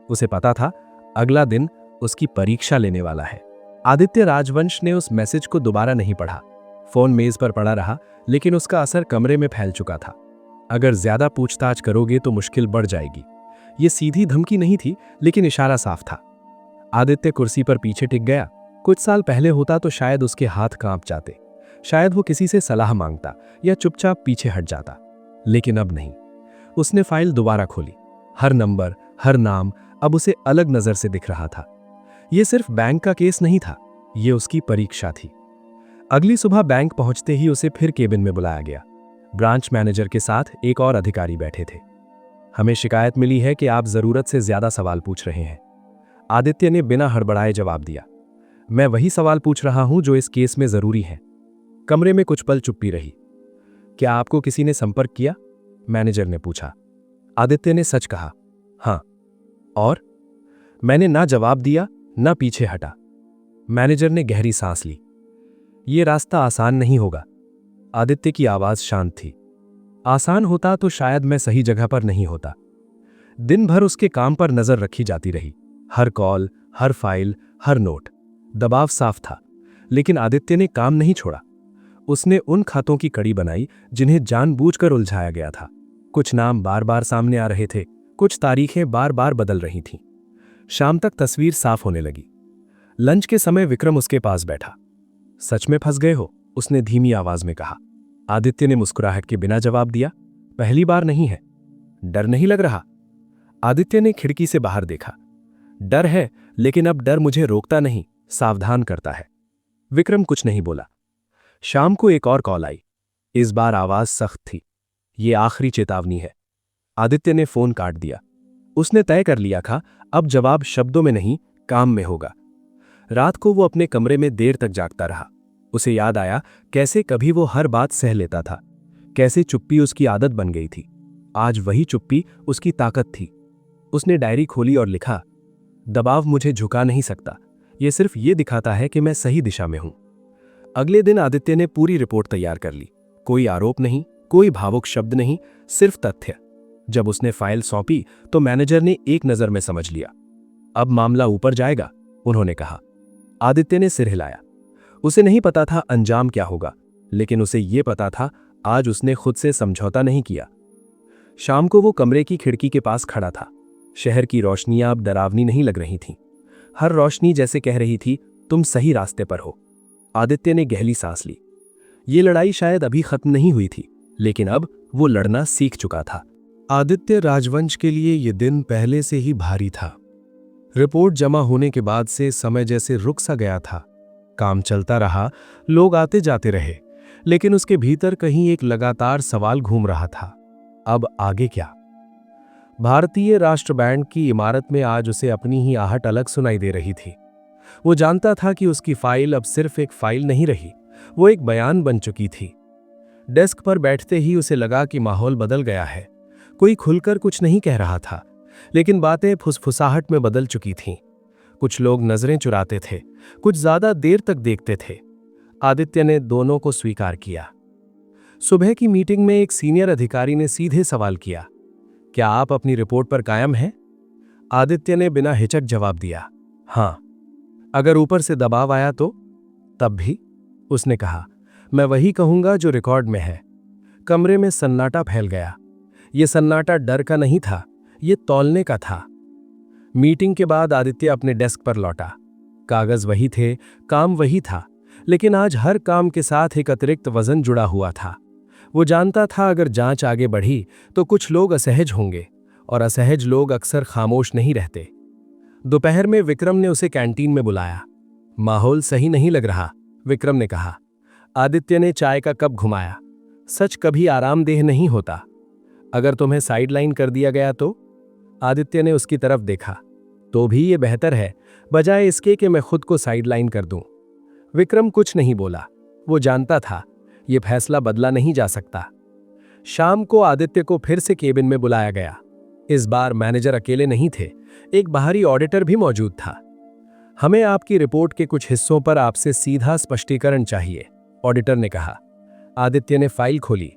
उसे पता था, अगला दिन उसकी परीक्षा लेने वाला है। आदित्य राजवंश ने उस मैसेज को दोबारा नहीं पढ़ा। फोन मेज पर पड़ा रहा, लेकिन उसका असर कमरे में फैल चुका था। अगर ज्यादा पूछताछ करोगे तो मुश्किल बढ़ जाएगी। ये सीधी धमकी नहीं थी, लेकिन इशारा साफ था। आदित्य कुर्सी पर पीछे टिक गया। कुछ साल पहले होता तो शायद उसके हाथ कांप जाते, शायद वो किसी से सलाह मांगता या चुपचाप पीछे हट जाता, लेकिन अब नहीं। उसने फाइल दोबारा खोली। हर नंबर, हर नाम अब उसे अलग नजर से दिख रहा था। यह सिर्फ बैंक का केस नहीं था, यह उसकी परीक्षा थी। अगली सुबह बैंक पहुंचते ही उसे फिर केबिन में बुलाया गया। ब्रांच मैनेजर के साथ एक और अधिकारी बैठे थे। हमें शिकायत मिली है कि आप जरूरत से ज्यादा सवाल पूछ रहे हैं। आदित्य ने बिना हड़बड़ाए जवाब दिया। मैं वही सवाल पूछ रहा हूं जो इस केस में जरूरी है। कमरे में कुछ पल चुप्पी रही। क्या आपको किसी ने संपर्क किया? मैनेजर ने पूछा। आदित्य ने सच कहा, हां। और? मैंने ना जवाब दिया, ना पीछे हटा। मैनेजर ने गहरी सांस ली। यह रास्ता आसान नहीं होगा। आदित्य की आवाज शांत थी। आसान होता तो शायद मैं सही जगह पर नहीं होता। दिन भर उसके काम पर नजर रखी जाती रही। हर कॉल, हर फाइल, हर नोट। दबाव साफ था, लेकिन आदित्य ने काम नहीं छोड़ा। उसने उन खातों की कड़ी बनाई जिन्हें जानबूझकर उलझाया गया था। कुछ नाम बार बार सामने आ रहे थे, कुछ तारीखें बार बार बदल रही थीं। शाम तक तस्वीर साफ होने लगी। लंच के समय विक्रम उसके पास बैठा। सच में फंस गए हो? उसने धीमी आवाज में कहा। आदित्य ने मुस्कुराहट के बिना जवाब दिया, पहली बार नहीं है। डर नहीं लग रहा? आदित्य ने खिड़की से बाहर देखा। डर है, लेकिन अब डर मुझे रोकता नहीं, सावधान करता है। विक्रम कुछ नहीं बोला। शाम को एक और कॉल आई। इस बार आवाज सख्त थी। ये आखिरी चेतावनी है। आदित्य ने फोन काट दिया। उसने तय कर लिया था, अब जवाब शब्दों में नहीं, काम में होगा। रात को वो अपने कमरे में देर तक जागता रहा। उसे याद आया कैसे कभी वो हर बात सह लेता था, कैसे चुप्पी उसकी आदत बन गई थी। आज वही चुप्पी उसकी ताकत थी। उसने डायरी खोली और लिखा, दबाव मुझे झुका नहीं सकता, यह सिर्फ ये दिखाता है कि मैं सही दिशा में हूं। अगले दिन आदित्य ने पूरी रिपोर्ट तैयार कर ली। कोई आरोप नहीं, कोई भावुक शब्द नहीं, सिर्फ तथ्य। जब उसने फाइल सौंपी तो मैनेजर ने एक नजर में समझ लिया। अब मामला ऊपर जाएगा, उन्होंने कहा। आदित्य ने सिर हिलाया। उसे नहीं पता था अंजाम क्या होगा, लेकिन उसे यह पता था आज उसने खुद से समझौता नहीं किया। शाम को वो कमरे की खिड़की के पास खड़ा था। शहर की रोशनियां अब डरावनी नहीं लग रही थीं। हर रोशनी जैसे कह रही थी, तुम सही रास्ते पर हो। आदित्य ने गहरी सांस ली। ये लड़ाई शायद अभी खत्म नहीं हुई थी, लेकिन अब वो लड़ना सीख चुका था। आदित्य राजवंश के लिए ये दिन पहले से ही भारी था। रिपोर्ट जमा होने के बाद से समय जैसे रुक सा गया था। काम चलता रहा, लोग आते जाते रहे, लेकिन उसके भीतर कहीं एक लगातार सवाल घूम रहा था, अब आगे क्या? भारतीय राष्ट्र बैंड की इमारत में आज उसे अपनी ही आहट अलग सुनाई दे रही थी। वो जानता था कि उसकी फाइल अब सिर्फ एक फाइल नहीं रही, वो एक बयान बन चुकी थी। डेस्क पर बैठते ही उसे लगा कि माहौल बदल गया है। कोई खुलकर कुछ नहीं कह रहा था, लेकिन बातें फुसफुसाहट में बदल चुकी थीं। कुछ लोग नजरें चुराते थे, कुछ ज्यादा देर तक देखते थे। आदित्य ने दोनों को स्वीकार किया। सुबह की मीटिंग में एक सीनियर अधिकारी ने सीधे सवाल किया, क्या आप अपनी रिपोर्ट पर कायम हैं? आदित्य ने बिना हिचक जवाब दिया, हां। अगर ऊपर से दबाव आया तो? तब भी? उसने कहा, मैं वही कहूंगा जो रिकॉर्ड में है। कमरे में सन्नाटा फैल गया। यह सन्नाटा डर का नहीं था, यह तौलने का था। मीटिंग के बाद आदित्य अपने डेस्क पर लौटा। कागज वही थे, काम वही था, लेकिन आज हर काम के साथ एक अतिरिक्त वजन जुड़ा हुआ था। वो जानता था अगर जांच आगे बढ़ी तो कुछ लोग असहज होंगे, और असहज लोग अक्सर खामोश नहीं रहते। दोपहर में विक्रम ने उसे कैंटीन में बुलाया। माहौल सही नहीं लग रहा, विक्रम ने कहा। आदित्य ने चाय का कप घुमाया। सच कभी आरामदेह नहीं होता। अगर तुम्हें साइडलाइन कर दिया गया तो? आदित्य ने उसकी तरफ देखा। तो भी ये बेहतर है, बजाय इसके कि मैं खुद को साइडलाइन कर दूं। विक्रम कुछ नहीं बोला। वो जानता था यह फैसला बदला नहीं जा सकता। शाम को आदित्य को फिर से केबिन में बुलाया गया। इस बार मैनेजर अकेले नहीं थे, एक बाहरी ऑडिटर भी मौजूद था। हमें आपकी रिपोर्ट के कुछ हिस्सों पर आपसे सीधा स्पष्टीकरण चाहिए, ऑडिटर ने कहा। आदित्य ने फाइल खोली।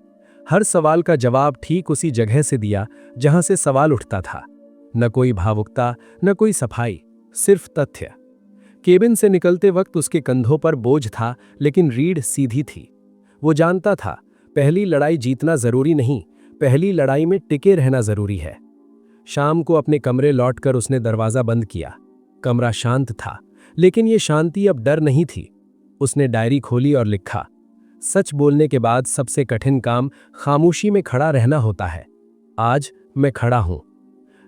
हर सवाल का जवाब ठीक उसी जगह से दिया जहां से सवाल उठता था। न कोई भावुकता, न कोई सफाई, सिर्फ तथ्य। केबिन से निकलते वक्त उसके कंधों पर बोझ था, लेकिन रीढ़ सीधी थी। वो जानता था पहली लड़ाई जीतना जरूरी नहीं, पहली लड़ाई में टिके रहना जरूरी है। शाम को अपने कमरे लौटकर उसने दरवाजा बंद किया। कमरा शांत था, लेकिन ये शांति अब डर नहीं थी। उसने डायरी खोली और लिखा, सच बोलने के बाद सबसे कठिन काम खामोशी में खड़ा रहना होता है। आज मैं खड़ा हूं।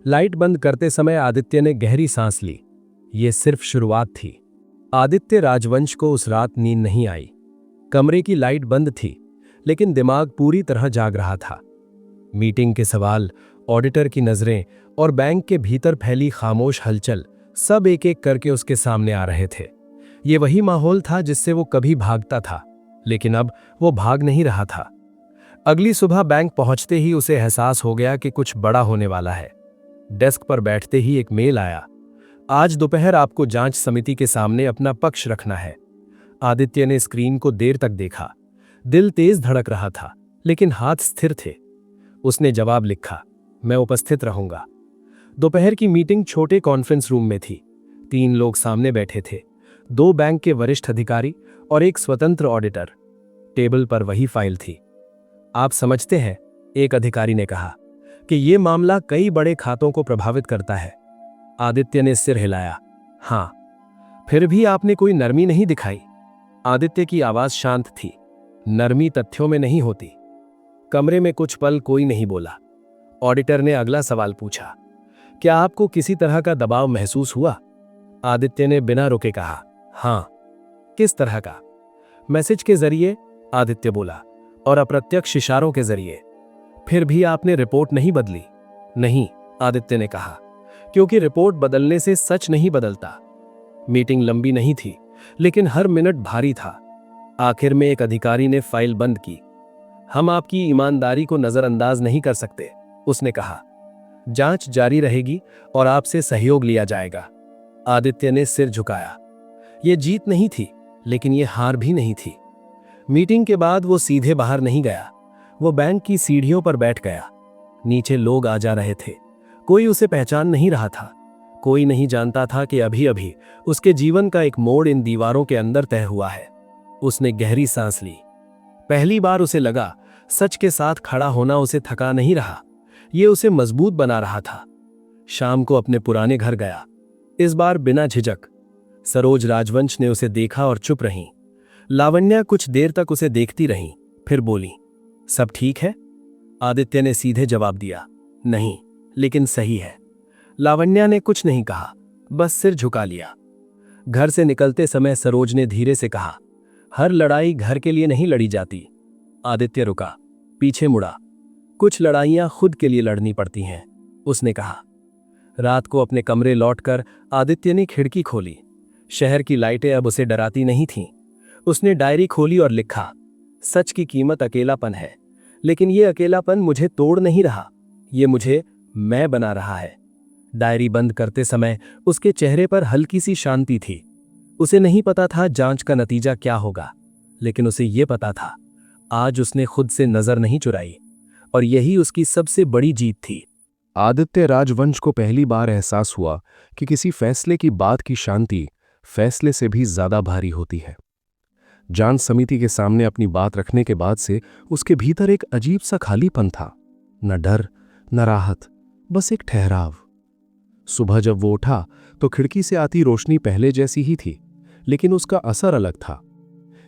लाइट बंद करते समय आदित्य ने गहरी सांस ली। यह सिर्फ शुरुआत थी। आदित्य राजवंश को उस रात नींद नहीं आई। कमरे की लाइट बंद थी, लेकिन दिमाग पूरी तरह जाग रहा था। मीटिंग के सवाल, ऑडिटर की नजरें और बैंक के भीतर फैली खामोश हलचल सब एक एक करके उसके सामने आ रहे थे। ये वही माहौल था जिससे वो कभी भागता था, लेकिन अब वो भाग नहीं रहा था। अगली सुबह बैंक पहुंचते ही उसे एहसास हो गया कि कुछ बड़ा होने वाला है। डेस्क पर बैठते ही एक मेल आया। आज दोपहर आपको जांच समिति के सामने अपना पक्ष रखना है। आदित्य ने स्क्रीन को देर तक देखा। दिल तेज धड़क रहा था, लेकिन हाथ स्थिर थे। उसने जवाब लिखा, मैं उपस्थित रहूंगा। दोपहर की मीटिंग छोटे कॉन्फ्रेंस रूम में थी। 3 लोग सामने बैठे थे, 2 बैंक के वरिष्ठ अधिकारी और एक स्वतंत्र ऑडिटर। टेबल पर वही फाइल थी। आप समझते हैं, एक अधिकारी ने कहा, कि यह मामला कई बड़े खातों को प्रभावित करता है। आदित्य ने सिर हिलाया। हां, फिर भी आपने कोई नरमी नहीं दिखाई। आदित्य की आवाज शांत थी। नरमी तथ्यों में नहीं होती। कमरे में कुछ पल कोई नहीं बोला। ऑडिटर ने अगला सवाल पूछा, क्या आपको किसी तरह का दबाव महसूस हुआ? आदित्य ने बिना रुके कहा, हां। किस तरह का? मैसेज के जरिए, आदित्य बोला, और अप्रत्यक्ष इशारों के जरिए। फिर भी आपने रिपोर्ट नहीं बदली? नहीं, आदित्य ने कहा, क्योंकि रिपोर्ट बदलने से सच नहीं बदलता। मीटिंग लंबी नहीं थी, लेकिन हर मिनट भारी था। आखिर में एक अधिकारी ने फाइल बंद की। हम आपकी ईमानदारी को नजरअंदाज नहीं कर सकते, उसने कहा। जांच जारी रहेगी और आपसे सहयोग लिया जाएगा। आदित्य ने सिर झुकाया। यह जीत नहीं थी, लेकिन यह हार भी नहीं थी। मीटिंग के बाद वो सीधे बाहर नहीं गया। वो बैंक की सीढ़ियों पर बैठ गया। नीचे लोग आ जा रहे थे। कोई उसे पहचान नहीं रहा था। कोई नहीं जानता था कि अभी अभी उसके जीवन का एक मोड़ इन दीवारों के अंदर तय हुआ है। उसने गहरी सांस ली। पहली बार उसे लगा, सच के साथ खड़ा होना उसे थका नहीं रहा, ये उसे मजबूत बना रहा था। शाम को अपने पुराने घर गया, इस बार बिना झिझक। सरोज राजवंश ने उसे देखा और चुप रहीं। लावण्या कुछ देर तक उसे देखती रहीं, फिर बोली, सब ठीक है? आदित्य ने सीधे जवाब दिया, नहीं, लेकिन सही है। लावण्या ने कुछ नहीं कहा, बस सिर झुका लिया। घर से निकलते समय सरोज ने धीरे से कहा, हर लड़ाई घर के लिए नहीं लड़ी जाती। आदित्य रुका, पीछे मुड़ा। कुछ लड़ाइयां खुद के लिए लड़नी पड़ती हैं, उसने कहा। रात को अपने कमरे लौटकर आदित्य ने खिड़की खोली। शहर की लाइटें अब उसे डराती नहीं थीं। उसने डायरी खोली और लिखा, सच की कीमत अकेलापन है, लेकिन ये अकेलापन मुझे तोड़ नहीं रहा, ये मुझे मैं बना रहा है। डायरी बंद करते समय उसके चेहरे पर हल्की सी शांति थी। उसे नहीं पता था जांच का नतीजा क्या होगा, लेकिन उसे यह पता था, आज उसने खुद से नजर नहीं चुराई, और यही उसकी सबसे बड़ी जीत थी। आदित्य राजवंश को पहली बार एहसास हुआ कि किसी फैसले की बात की शांति फैसले से भी ज्यादा भारी होती है। जांच समिति के सामने अपनी बात रखने के बाद से उसके भीतर एक अजीब सा खालीपन था। न डर, न राहत, बस एक ठहराव। सुबह जब वो उठा तो खिड़की से आती रोशनी पहले जैसी ही थी, लेकिन उसका असर अलग था।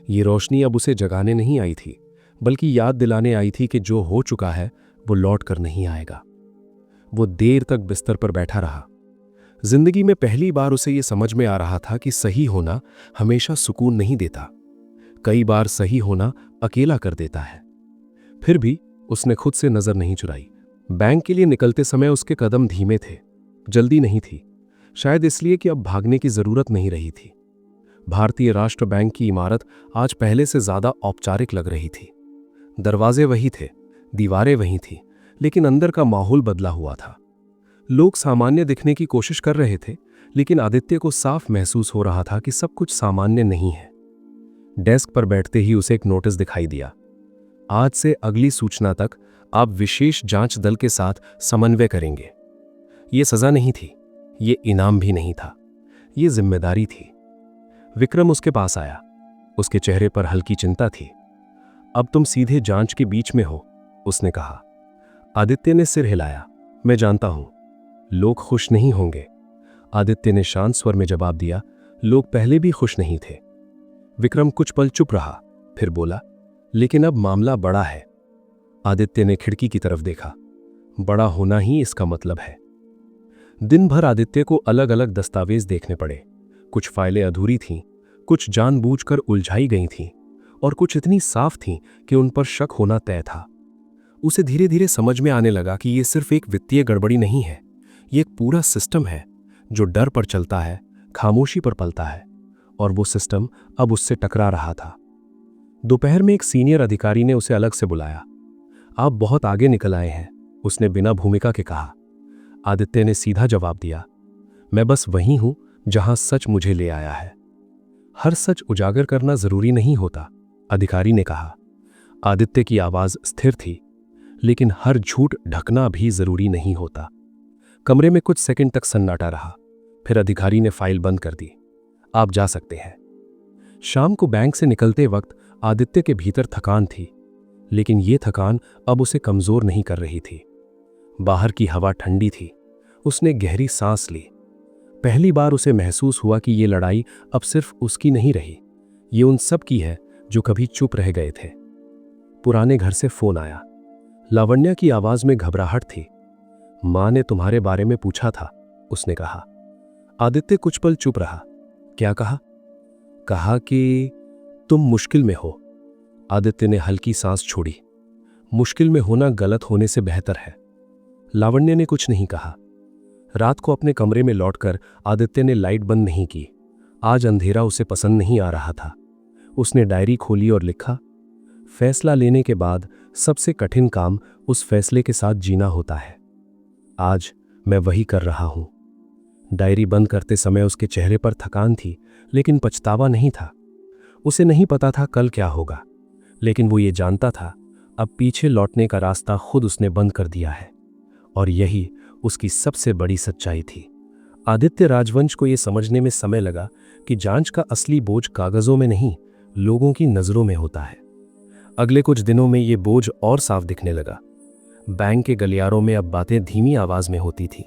ये रोशनी अब उसे जगाने नहीं आई थी, बल्कि याद दिलाने आई थी कि जो हो चुका है वो लौट कर नहीं आएगा। वो देर तक बिस्तर पर बैठा रहा। जिंदगी में पहली बार उसे ये समझ में आ रहा था कि सही होना हमेशा सुकून नहीं देता। कई बार सही होना अकेला कर देता है। फिर भी उसने खुद से नजर नहीं चुराई। बैंक के लिए निकलते समय उसके कदम धीमे थे। जल्दी नहीं थी, शायद इसलिए कि अब भागने की जरूरत नहीं रही थी। भारतीय राष्ट्र बैंक की इमारत आज पहले से ज्यादा औपचारिक लग रही थी। दरवाजे वही थे, दीवारें वही थी, लेकिन अंदर का माहौल बदला हुआ था। लोग सामान्य दिखने की कोशिश कर रहे थे, लेकिन आदित्य को साफ महसूस हो रहा था कि सब कुछ सामान्य नहीं है। डेस्क पर बैठते ही उसे एक नोटिस दिखाई दिया। आज से अगली सूचना तक आप विशेष जांच दल के साथ समन्वय करेंगे। ये सजा नहीं थी, ये इनाम भी नहीं था, ये जिम्मेदारी थी। विक्रम उसके पास आया। उसके चेहरे पर हल्की चिंता थी। अब तुम सीधे जांच के बीच में हो, उसने कहा। आदित्य ने सिर हिलाया। मैं जानता हूं, लोग खुश नहीं होंगे। आदित्य ने शांत स्वर में जवाब दिया, लोग पहले भी खुश नहीं थे। विक्रम कुछ पल चुप रहा, फिर बोला, लेकिन अब मामला बड़ा है। आदित्य ने खिड़की की तरफ देखा। बड़ा होना ही इसका मतलब है। दिन भर आदित्य को अलग अलग दस्तावेज देखने पड़े। कुछ फाइलें अधूरी थीं, कुछ जानबूझकर उलझाई गई थीं। और कुछ इतनी साफ थीं कि उन पर शक होना तय था। उसे धीरे धीरे समझ में आने लगा कि ये सिर्फ एक वित्तीय गड़बड़ी नहीं है, ये एक पूरा सिस्टम है जो डर पर चलता है, खामोशी पर पलता है, और वो सिस्टम अब उससे टकरा रहा था। दोपहर में एक सीनियर अधिकारी ने उसे अलग से बुलाया। आप बहुत आगे निकल आए हैं, उसने बिना भूमिका के कहा। आदित्य ने सीधा जवाब दिया, मैं बस वहीं हूं जहां सच मुझे ले आया है। हर सच उजागर करना जरूरी नहीं होता, अधिकारी ने कहा। आदित्य की आवाज स्थिर थी, लेकिन हर झूठ ढकना भी जरूरी नहीं होता। कमरे में कुछ सेकंड तक सन्नाटा रहा, फिर अधिकारी ने फाइल बंद कर दी। आप जा सकते हैं। शाम को बैंक से निकलते वक्त आदित्य के भीतर थकान थी, लेकिन ये थकान अब उसे कमजोर नहीं कर रही थी। बाहर की हवा ठंडी थी, उसने गहरी सांस ली। पहली बार उसे महसूस हुआ कि ये लड़ाई अब सिर्फ उसकी नहीं रही, ये उन सब की है जो कभी चुप रह गए थे। पुराने घर से फोन आया। लावण्या की आवाज में घबराहट थी। मां ने तुम्हारे बारे में पूछा था, उसने कहा। आदित्य कुछ पल चुप रहा। क्या कहा? कहा कि तुम मुश्किल में हो। आदित्य ने हल्की सांस छोड़ी। मुश्किल में होना गलत होने से बेहतर है। लावण्या ने कुछ नहीं कहा। रात को अपने कमरे में लौटकर आदित्य ने लाइट बंद नहीं की। आज अंधेरा उसे पसंद नहीं आ रहा था। उसने डायरी खोली और लिखा, फैसला लेने के बाद सबसे कठिन काम उस फैसले के साथ जीना होता है। आज मैं वही कर रहा हूं। डायरी बंद करते समय उसके चेहरे पर थकान थी, लेकिन पछतावा नहीं था। उसे नहीं पता था कल क्या होगा, लेकिन वो ये जानता था अब पीछे लौटने का रास्ता खुद उसने बंद कर दिया है, और यही उसकी सबसे बड़ी सच्चाई थी। आदित्य राजवंश को यह समझने में समय लगा कि जांच का असली बोझ कागजों में नहीं, लोगों की नजरों में होता है। अगले कुछ दिनों में ये बोझ और साफ दिखने लगा। बैंक के गलियारों में अब बातें धीमी आवाज में होती थी।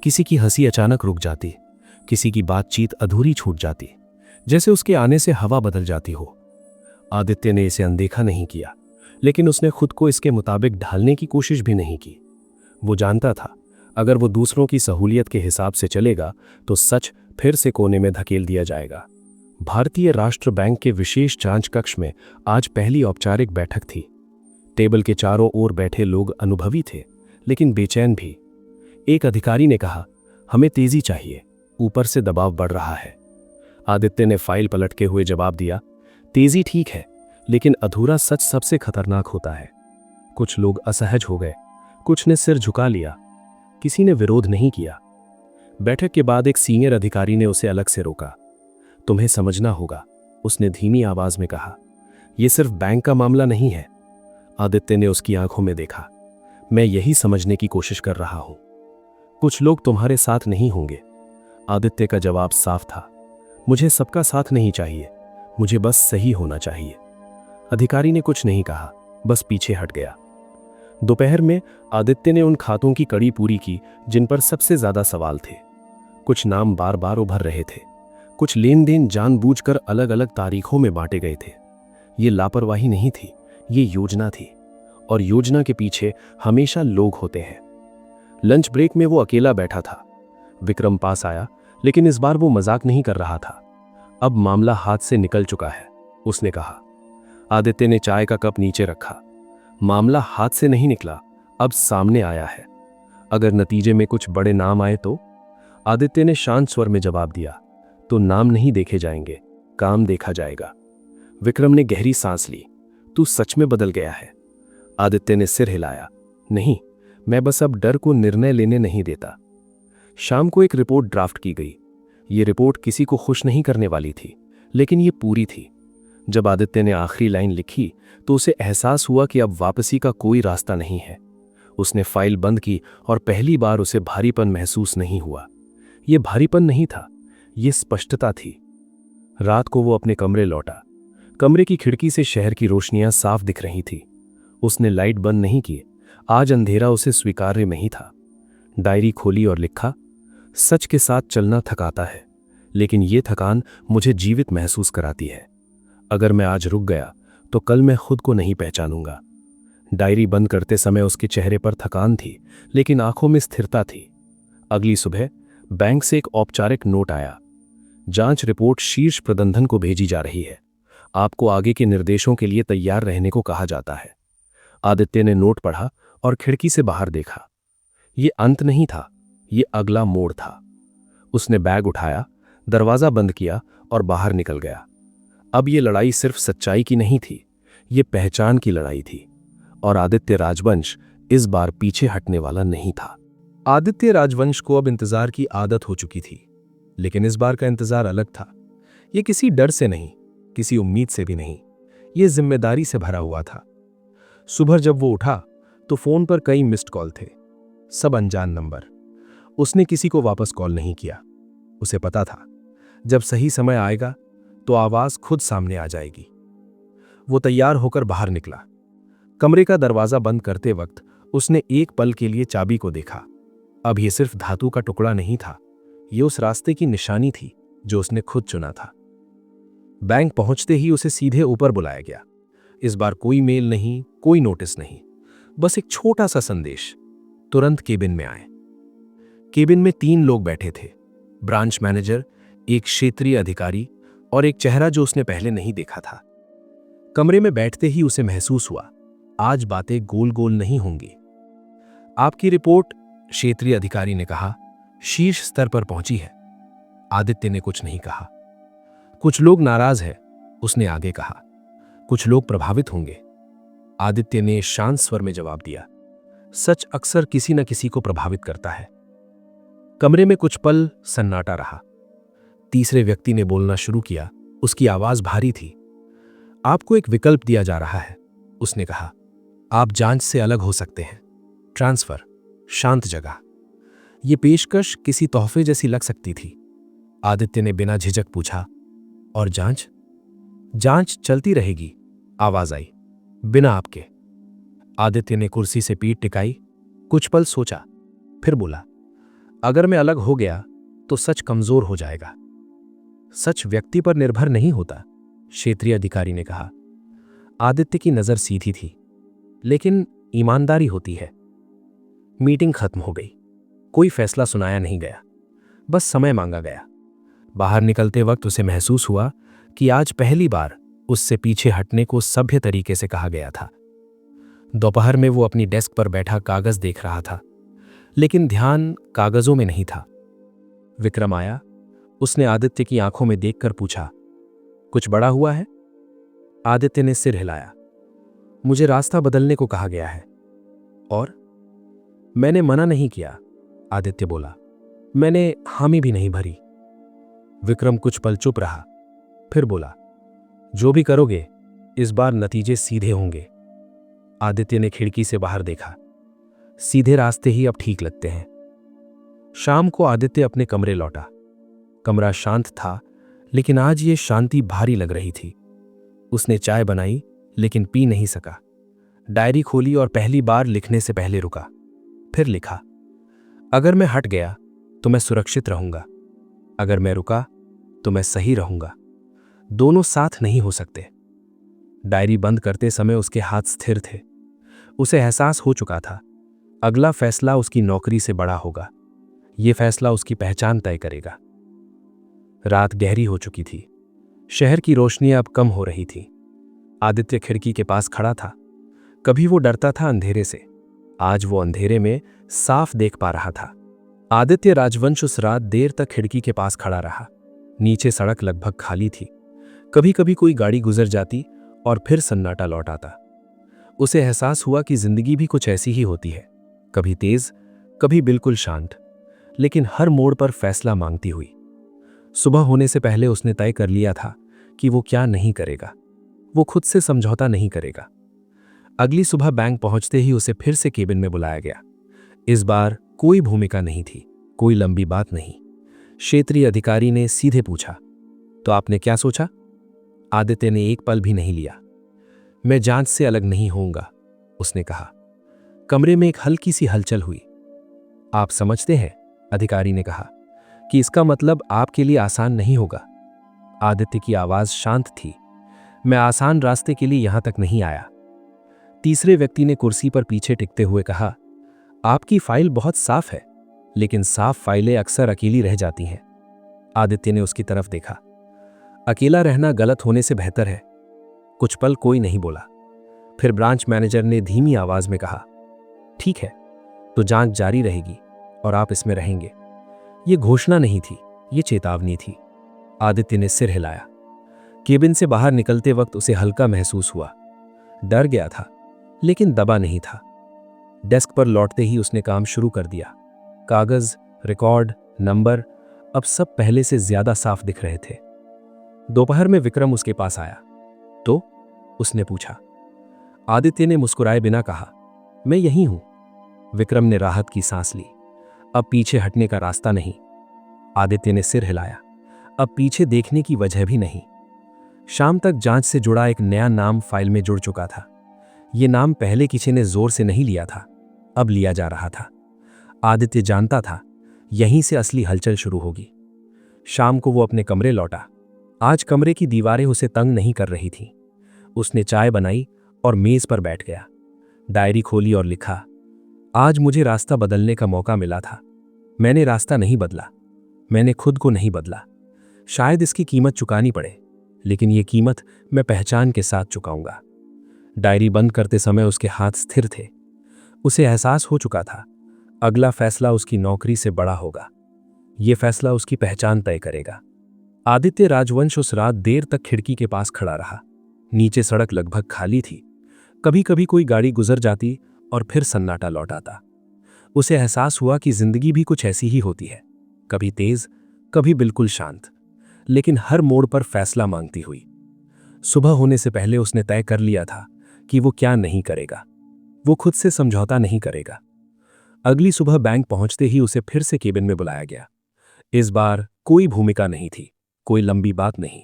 किसी की हंसी अचानक रुक जाती, किसी की बातचीत अधूरी छूट जाती, जैसे उसके आने से हवा बदल जाती हो। आदित्य ने इसे अनदेखा नहीं किया, लेकिन उसने खुद को इसके मुताबिक ढालने की कोशिश भी नहीं की। वो जानता था अगर वो दूसरों की सहूलियत के हिसाब से चलेगा तो सच फिर से कोने में धकेल दिया जाएगा। भारतीय राष्ट्र बैंक के विशेष जांच कक्ष में आज पहली औपचारिक बैठक थी। टेबल के चारों ओर बैठे लोग अनुभवी थे, लेकिन बेचैन भी। एक अधिकारी ने कहा, हमें तेजी चाहिए, ऊपर से दबाव बढ़ रहा है। आदित्य ने फाइल पलटके हुए जवाब दिया, तेजी ठीक है, लेकिन अधूरा सच सबसे खतरनाक होता है। कुछ लोग असहज हो गए, कुछ ने सिर झुका लिया, किसी ने विरोध नहीं किया। बैठक के बाद एक सीनियर अधिकारी ने उसे अलग से रोका। तुम्हें समझना होगा, उसने धीमी आवाज में कहा, यह सिर्फ बैंक का मामला नहीं है। आदित्य ने उसकी आंखों में देखा। मैं यही समझने की कोशिश कर रहा हूं। कुछ लोग तुम्हारे साथ नहीं होंगे। आदित्य का जवाब साफ था, मुझे सबका साथ नहीं चाहिए, मुझे बस सही होना चाहिए। अधिकारी ने कुछ नहीं कहा, बस पीछे हट गया। दोपहर में आदित्य ने उन खातों की कड़ी पूरी की जिन पर सबसे ज्यादा सवाल थे। कुछ नाम बार बार उभर रहे थे, कुछ लेन देन जानबूझकर अलग अलग तारीखों में बांटे गए थे। ये लापरवाही नहीं थी, ये योजना थी, और योजना के पीछे हमेशा लोग होते हैं। लंच ब्रेक में वो अकेला बैठा था। विक्रम पास आया, लेकिन इस बार वो मजाक नहीं कर रहा था। अब मामला हाथ से निकल चुका है, उसने कहा। आदित्य ने चाय का कप नीचे रखा। मामला हाथ से नहीं निकला, अब सामने आया है। अगर नतीजे में कुछ बड़े नाम आए तो? आदित्य ने शांत स्वर में जवाब दिया, तो नाम नहीं देखे जाएंगे, काम देखा जाएगा। विक्रम ने गहरी सांस ली। तू सच में बदल गया है। आदित्य ने सिर हिलाया। नहीं, मैं बस अब डर को निर्णय लेने नहीं देता। शाम को एक रिपोर्ट ड्राफ्ट की गई। ये रिपोर्ट किसी को खुश नहीं करने वाली थी, लेकिन ये पूरी थी। जब आदित्य ने आखिरी लाइन लिखी तो उसे एहसास हुआ कि अब वापसी का कोई रास्ता नहीं है। उसने फाइल बंद की और पहली बार उसे भारीपन महसूस नहीं हुआ। यह भारीपन नहीं था, यह स्पष्टता थी। रात को वो अपने कमरे लौटा। कमरे की खिड़की से शहर की रोशनियां साफ दिख रही थी। उसने लाइट बंद नहीं की, आज अंधेरा उसे स्वीकार्य नहीं था। डायरी खोली और लिखा, सच के साथ चलना थकाता है, लेकिन यह थकान मुझे जीवित महसूस कराती है। अगर मैं आज रुक गया तो कल मैं खुद को नहीं पहचानूंगा। डायरी बंद करते समय उसके चेहरे पर थकान थी, लेकिन आंखों में स्थिरता थी। अगली सुबह बैंक से एक औपचारिक नोट आया। जांच रिपोर्ट शीर्ष प्रबंधन को भेजी जा रही है। आपको आगे के निर्देशों के लिए तैयार रहने को कहा जाता है। आदित्य ने नोट पढ़ा और खिड़की से बाहर देखा। ये अंत नहीं था, ये अगला मोड़ था। उसने बैग उठाया, दरवाजा बंद किया और बाहर निकल गया। अब ये लड़ाई सिर्फ सच्चाई की नहीं थी, ये पहचान की लड़ाई थी। और आदित्य राजवंश इस बार पीछे हटने वाला नहीं था। आदित्य राजवंश को अब इंतजार की आदत हो चुकी थी, लेकिन इस बार का इंतजार अलग था। ये किसी डर से नहीं, किसी उम्मीद से भी नहीं, ये जिम्मेदारी से भरा हुआ था। सुबह जब वो उठा तो फोन पर कई मिस्ड कॉल थे, सब अनजान नंबर। उसने किसी को वापस कॉल नहीं किया। उसे पता था जब सही समय आएगा तो आवाज खुद सामने आ जाएगी। वो तैयार होकर बाहर निकला। कमरे का दरवाजा बंद करते वक्त उसने एक पल के लिए चाबी को देखा। अब यह सिर्फ धातु का टुकड़ा नहीं था, यह उस रास्ते की निशानी थी जो उसने खुद चुना था। बैंक पहुंचते ही उसे सीधे ऊपर बुलाया गया। इस बार कोई मेल नहीं, कोई नोटिस नहीं, बस एक छोटा सा संदेश, तुरंत केबिन में आए। केबिन में 3 लोग बैठे थे, ब्रांच मैनेजर, एक क्षेत्रीय अधिकारी और एक चेहरा जो उसने पहले नहीं देखा था। कमरे में बैठते ही उसे महसूस हुआ, आज बातें गोल गोल नहीं होंगी। आपकी रिपोर्ट, क्षेत्रीय अधिकारी ने कहा, शीर्ष स्तर पर पहुंची है। आदित्य ने कुछ नहीं कहा। कुछ लोग नाराज हैं, उसने आगे कहा। कुछ लोग प्रभावित होंगे। आदित्य ने शांत स्वर में जवाब दिया, सच अक्सर किसी न किसी को प्रभावित करता है। कमरे में कुछ पल सन्नाटा रहा। तीसरे व्यक्ति ने बोलना शुरू किया, उसकी आवाज भारी थी। आपको एक विकल्प दिया जा रहा है, उसने कहा। आप जांच से अलग हो सकते हैं, ट्रांसफर, शांत जगह। यह पेशकश किसी तोहफे जैसी लग सकती थी। आदित्य ने बिना झिझक पूछा, और जांच? जांच चलती रहेगी, आवाज आई, बिना आपके। आदित्य ने कुर्सी से पीठ टिकाई, कुछ पल सोचा, फिर बोला, अगर मैं अलग हो गया तो सच कमजोर हो जाएगा। सच व्यक्ति पर निर्भर नहीं होता, क्षेत्रीय अधिकारी ने कहा। आदित्य की नजर सीधी थी, लेकिन ईमानदारी होती है। मीटिंग खत्म हो गई, कोई फैसला सुनाया नहीं गया, बस समय मांगा गया। बाहर निकलते वक्त उसे महसूस हुआ कि आज पहली बार उससे पीछे हटने को सभ्य तरीके से कहा गया था। दोपहर में वो अपनी डेस्क पर बैठा कागज देख रहा था, लेकिन ध्यान कागजों में नहीं था। विक्रम आया, उसने आदित्य की आंखों में देखकर पूछा, कुछ बड़ा हुआ है? आदित्य ने सिर हिलाया, मुझे रास्ता बदलने को कहा गया है। और? मैंने मना नहीं किया, आदित्य बोला, मैंने हामी भी नहीं भरी। विक्रम कुछ पल चुप रहा, फिर बोला, जो भी करोगे इस बार नतीजे सीधे होंगे। आदित्य ने खिड़की से बाहर देखा, सीधे रास्ते ही अब ठीक लगते हैं। शाम को आदित्य अपने कमरे लौटा। कमरा शांत था, लेकिन आज ये शांति भारी लग रही थी। उसने चाय बनाई, लेकिन पी नहीं सका। डायरी खोली और पहली बार लिखने से पहले रुका। फिर लिखा, अगर मैं हट गया तो मैं सुरक्षित रहूंगा, अगर मैं रुका तो मैं सही रहूंगा। दोनों साथ नहीं हो सकते। डायरी बंद करते समय उसके हाथ स्थिर थे। उसे एहसास हो चुका था, अगला फैसला उसकी नौकरी से बड़ा होगा। यह फैसला उसकी पहचान तय करेगा। रात गहरी हो चुकी थी। शहर की रोशनी अब कम हो रही थी। आदित्य खिड़की के पास खड़ा था। कभी वो डरता था अंधेरे से, आज वो अंधेरे में साफ देख पा रहा था। आदित्य राजवंश उस रात देर तक खिड़की के पास खड़ा रहा। नीचे सड़क लगभग खाली थी। कभी कभी कोई गाड़ी गुजर जाती और फिर सन्नाटा लौट आता। उसे एहसास हुआ कि जिंदगी भी कुछ ऐसी ही होती है, कभी तेज, कभी बिल्कुल शांत, लेकिन हर मोड़ पर फैसला मांगती हुई। सुबह होने से पहले उसने तय कर लिया था कि वो क्या नहीं करेगा। वो खुद से समझौता नहीं करेगा। अगली सुबह बैंक पहुंचते ही उसे फिर से केबिन में बुलाया गया। इस बार कोई भूमिका नहीं थी, कोई लंबी बात नहीं। क्षेत्रीय अधिकारी ने सीधे पूछा, तो आपने क्या सोचा? आदित्य ने एक पल भी नहीं लिया। मैं जांच से अलग नहीं होऊंगा, उसने कहा। कमरे में एक हल्की सी हलचल हुई। आप समझते हैं, अधिकारी ने कहा, कि इसका मतलब आपके लिए आसान नहीं होगा। आदित्य की आवाज शांत थी। मैं आसान रास्ते के लिए यहां तक नहीं आया। तीसरे व्यक्ति ने कुर्सी पर पीछे टिकते हुए कहा, आपकी फाइल बहुत साफ है, लेकिन साफ फाइलें अक्सर अकेली रह जाती हैं। आदित्य ने उसकी तरफ देखा। अकेला रहना गलत होने से बेहतर है, कुछ पल कोई नहीं बोला। फिर ब्रांच मैनेजर ने धीमी आवाज में कहा, ठीक है, तो जांच जारी रहेगी और आप इसमें रहेंगे। ये घोषणा नहीं थी, ये चेतावनी थी। आदित्य ने सिर हिलाया। केबिन से बाहर निकलते वक्त उसे हल्का महसूस हुआ। डर गया था, लेकिन दबा नहीं था। डेस्क पर लौटते ही उसने काम शुरू कर दिया। कागज, रिकॉर्ड, नंबर अब सब पहले से ज्यादा साफ दिख रहे थे। दोपहर में विक्रम उसके पास आया। तो उसने पूछा। आदित्य ने मुस्कुराए बिना कहा, मैं यहीं हूं। विक्रम ने राहत की सांस ली। अब पीछे हटने का रास्ता नहीं। आदित्य ने सिर हिलाया। अब पीछे देखने की वजह भी नहीं। शाम तक जांच से जुड़ा एक नया नाम फाइल में जुड़ चुका था। ये नाम पहले किसी ने जोर से नहीं लिया था, अब लिया जा रहा था। आदित्य जानता था, यहीं से असली हलचल शुरू होगी। शाम को वो अपने कमरे लौटा। आज कमरे की दीवारें उसे तंग नहीं कर रही थीं। उसने चाय बनाई और मेज पर बैठ गया। डायरी खोली और लिखा, आज मुझे रास्ता बदलने का मौका मिला था। मैंने रास्ता नहीं बदला, मैंने खुद को नहीं बदला। शायद इसकी कीमत चुकानी पड़े, लेकिन ये कीमत मैं पहचान के साथ चुकाऊंगा। डायरी बंद करते समय उसके हाथ स्थिर थे। उसे एहसास हो चुका था, अगला फैसला उसकी नौकरी से बड़ा होगा। यह फैसला उसकी पहचान तय करेगा। आदित्य राजवंश उस रात देर तक खिड़की के पास खड़ा रहा। नीचे सड़क लगभग खाली थी। कभी कभी कोई गाड़ी गुजर जाती और फिर सन्नाटा लौट आता। उसे एहसास हुआ कि जिंदगी भी कुछ ऐसी ही होती है, कभी तेज, कभी बिल्कुल शांत, लेकिन हर मोड़ पर फैसला मांगती हुई। सुबह होने से पहले उसने तय कर लिया था कि वो क्या नहीं करेगा। वो खुद से समझौता नहीं करेगा। अगली सुबह बैंक पहुंचते ही उसे फिर से केबिन में बुलाया गया। इस बार कोई भूमिका नहीं थी, कोई लंबी बात नहीं।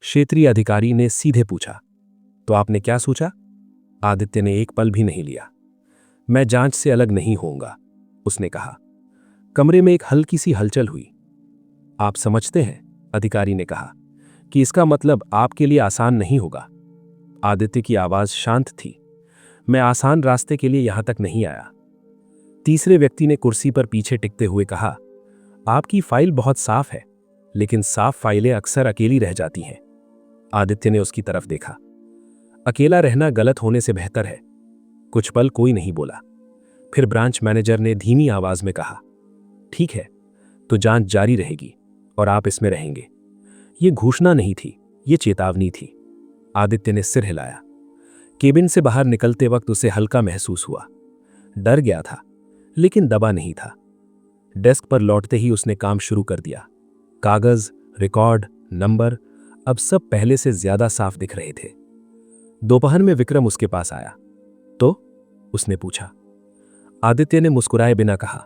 क्षेत्रीय अधिकारी ने सीधे पूछा, तो आपने क्या सोचा? आदित्य ने एक पल भी नहीं लिया। मैं जांच से अलग नहीं होऊंगा, उसने कहा। कमरे में एक हल्की सी हलचल हुई। आप समझते हैं, अधिकारी ने कहा, कि इसका मतलब आपके लिए आसान नहीं होगा। आदित्य की आवाज शांत थी। मैं आसान रास्ते के लिए यहां तक नहीं आया। तीसरे व्यक्ति ने कुर्सी पर पीछे टिकते हुए कहा, आपकी फाइल बहुत साफ है, लेकिन साफ फाइलें अक्सर अकेली रह जाती हैं। आदित्य ने उसकी तरफ देखा। अकेला रहना गलत होने से बेहतर है। कुछ पल कोई नहीं बोला। फिर ब्रांच मैनेजर ने धीमी आवाज में कहा, ठीक है, तो जांच जारी रहेगी और आप इसमें रहेंगे। यह घोषणा नहीं थी, यह चेतावनी थी। आदित्य ने सिर हिलाया। केबिन से बाहर निकलते वक्त उसे हल्का महसूस हुआ। डर गया था, लेकिन दबा नहीं था। डेस्क पर लौटते ही उसने काम शुरू कर दिया। कागज, रिकॉर्ड, नंबर अब सब पहले से ज्यादा साफ दिख रहे थे। दोपहर में विक्रम उसके पास आया। तो उसने पूछा। आदित्य ने मुस्कुराए बिना कहा,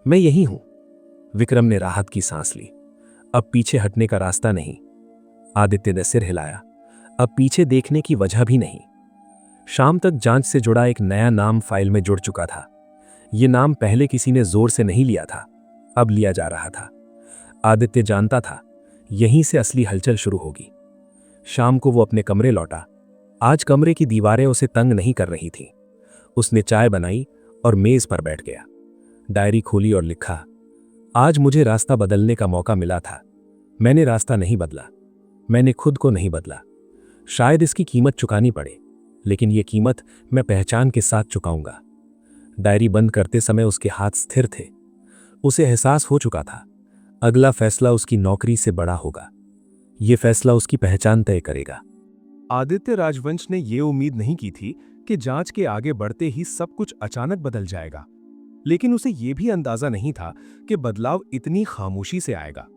मैं यहीं हूं। विक्रम ने राहत की सांस ली। अब पीछे हटने का रास्ता नहीं। आदित्य ने सिर हिलाया। अब पीछे देखने की वजह भी नहीं। शाम तक जांच से जुड़ा एक नया नाम फाइल में जुड़ चुका था। यह नाम पहले किसी ने जोर से नहीं लिया था, अब लिया जा रहा था। आदित्य जानता था, यहीं से असली हलचल शुरू होगी। शाम को वो अपने कमरे लौटा। आज कमरे की दीवारें उसे तंग नहीं कर रही थीं। उसने चाय बनाई और मेज पर बैठ गया। डायरी खोली और लिखा, आज मुझे रास्ता बदलने का मौका मिला था। मैंने रास्ता नहीं बदला, मैंने खुद को नहीं बदला। शायद इसकी कीमत चुकानी पड़े, लेकिन यह कीमत मैं पहचान के साथ चुकाऊंगा। डायरी बंद करते समय उसके हाथ स्थिर थे। उसे एहसास हो चुका था, अगला फैसला उसकी नौकरी से बड़ा होगा। यह फैसला उसकी पहचान तय करेगा। आदित्य राजवंश ने यह उम्मीद नहीं की थी कि जांच के आगे बढ़ते ही सब कुछ अचानक बदल जाएगा, लेकिन उसे यह भी अंदाजा नहीं था कि बदलाव इतनी खामोशी से आएगा।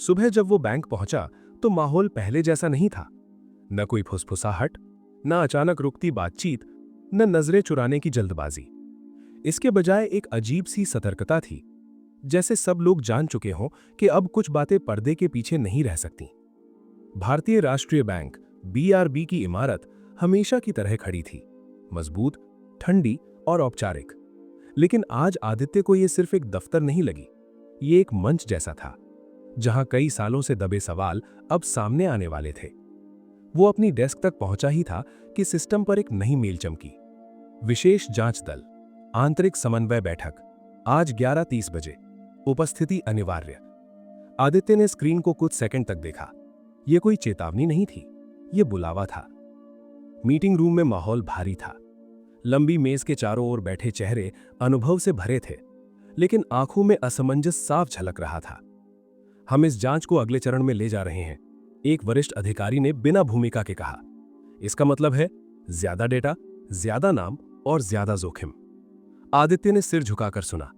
सुबह जब वो बैंक पहुंचा तो माहौल पहले जैसा नहीं था। न कोई फुसफुसाहट, न अचानक रुकती बातचीत, न नजरें चुराने की जल्दबाजी। इसके बजाय एक अजीब सी सतर्कता थी, जैसे सब लोग जान चुके हों कि अब कुछ बातें पर्दे के पीछे नहीं रह सकती। भारतीय राष्ट्रीय बैंक BRB की इमारत हमेशा की तरह खड़ी थी, मजबूत, ठंडी और औपचारिक। लेकिन आज आदित्य को यह सिर्फ एक दफ्तर नहीं लगी, ये एक मंच जैसा था, जहां कई सालों से दबे सवाल अब सामने आने वाले थे। वो अपनी डेस्क तक पहुंचा ही था कि सिस्टम पर एक नई मेल चमकी। विशेष जांच दल, आंतरिक समन्वय बैठक, आज 11:30 बजे, उपस्थिति अनिवार्य। आदित्य ने स्क्रीन को कुछ सेकंड तक देखा। यह कोई चेतावनी नहीं थी, यह बुलावा था। मीटिंग रूम में माहौल भारी था। लंबी मेज के चारों ओर बैठे चेहरे अनुभव से भरे थे, लेकिन आंखों में असमंजस साफ झलक रहा था। हम इस जांच को अगले चरण में ले जा रहे हैं, एक वरिष्ठ अधिकारी ने बिना भूमिका के कहा। इसका मतलब है ज्यादा डेटा, ज्यादा नाम और ज्यादा जोखिम। आदित्य ने सिर झुकाकर सुना।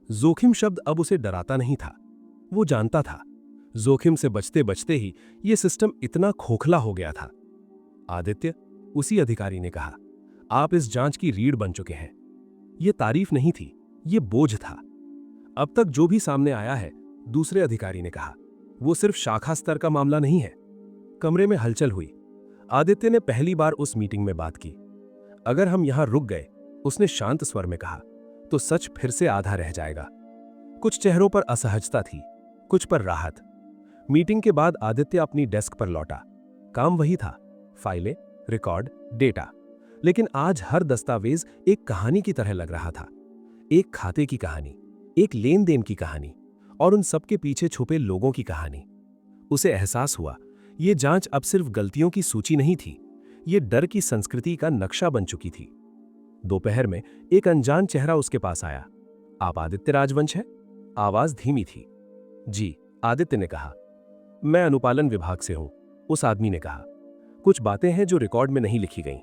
जोखिम शब्द अब उसे डराता नहीं था। वो जानता था जोखिम से बचते बचते ही यह सिस्टम इतना खोखला हो गया था। आदित्य, उसी अधिकारी ने कहा, आप इस जांच की रीढ़ बन चुके हैं। यह तारीफ नहीं थी, यह बोझ था। अब तक जो भी सामने आया है, दूसरे अधिकारी ने कहा, वो सिर्फ शाखा स्तर का मामला नहीं है। कमरे में हलचल हुई। आदित्य ने पहली बार उस मीटिंग में बात की। अगर हम यहां रुक गए, उसने शांत स्वर में कहा, तो सच फिर से आधा रह जाएगा। कुछ चेहरों पर असहजता थी, कुछ पर राहत। मीटिंग के बाद आदित्य अपनी डेस्क पर लौटा। काम वही था, फाइलें, रिकॉर्ड, डेटा। लेकिन आज हर दस्तावेज एक कहानी की तरह लग रहा था। एक खाते की कहानी, एक लेन देन की कहानी, और उन सबके पीछे छुपे लोगों की कहानी। उसे एहसास हुआ, ये जांच अब सिर्फ गलतियों की सूची नहीं थी, ये डर की संस्कृति का नक्शा बन चुकी थी। दोपहर में एक अनजान चेहरा उसके पास आया। आप आदित्य राजवंश हैं? आवाज धीमी थी। जी, आदित्य ने कहा। मैं अनुपालन विभाग से हूं, उस आदमी ने कहा। कुछ बातें हैं जो रिकॉर्ड में नहीं लिखी गईं।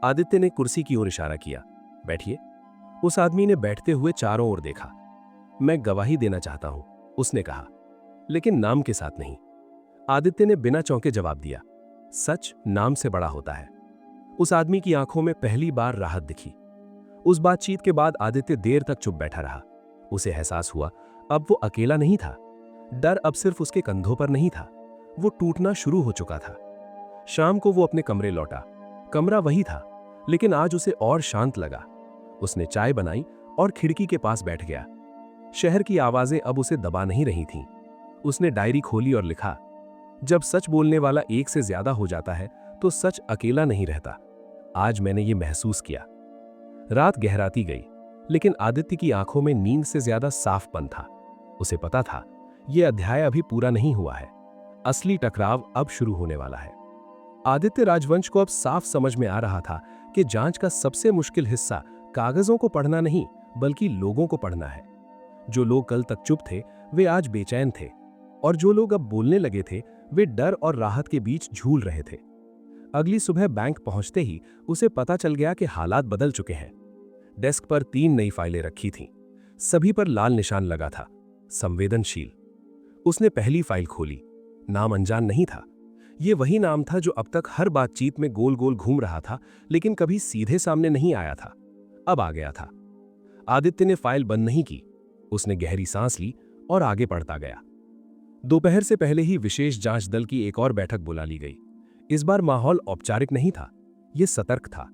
आदित्य ने कुर्सी की ओर इशारा किया। बैठिए। उस आदमी ने बैठते हुए चारों ओर देखा। मैं गवाही देना चाहता हूं, उसने कहा, लेकिन नाम के साथ नहीं। आदित्य ने बिना चौंके जवाब दिया, सच नाम से बड़ा होता है। उस आदमी की आंखों में पहली बार राहत दिखी। उस बातचीत के बाद आदित्य देर तक चुप बैठा रहा। उसे एहसास हुआ अब वो अकेला नहीं था। डर अब सिर्फ उसके कंधों पर नहीं था, वो टूटना शुरू हो चुका था। शाम को वो अपने कमरे लौटा। कमरा वही था, लेकिन आज उसे और शांत लगा। उसने चाय बनाई और खिड़की के पास बैठ गया। शहर की आवाजें अब उसे दबा नहीं रही थीं। उसने डायरी खोली और लिखा, जब सच बोलने वाला एक से ज्यादा हो जाता है तो सच अकेला नहीं रहता। आज मैंने ये महसूस किया। रात गहराती गई, लेकिन आदित्य की आंखों में नींद से ज्यादा साफपन था। उसे पता था यह अध्याय अभी पूरा नहीं हुआ है, असली टकराव अब शुरू होने वाला है। आदित्य राजवंश को अब साफ समझ में आ रहा था कि जांच का सबसे मुश्किल हिस्सा कागजों को पढ़ना नहीं, बल्कि लोगों को पढ़ना है। जो लोग कल तक चुप थे, वे आज बेचैन थे, और जो लोग अब बोलने लगे थे, वे डर और राहत के बीच झूल रहे थे। अगली सुबह बैंक पहुंचते ही उसे पता चल गया कि हालात बदल चुके हैं। डेस्क पर 3 नई फाइलें रखी थीं। सभी पर लाल निशान लगा था, संवेदनशील। उसने पहली फाइल खोली। नाम अनजान नहीं था। यह वही नाम था जो अब तक हर बातचीत में गोल गोल घूम रहा था, लेकिन कभी सीधे सामने नहीं आया था। अब आ गया था। आदित्य ने फाइल बंद नहीं की। उसने गहरी सांस ली और आगे पढ़ता गया। दोपहर से पहले ही विशेष जांच दल की एक और बैठक बुला ली गई। इस बार माहौल औपचारिक नहीं था, यह सतर्क था।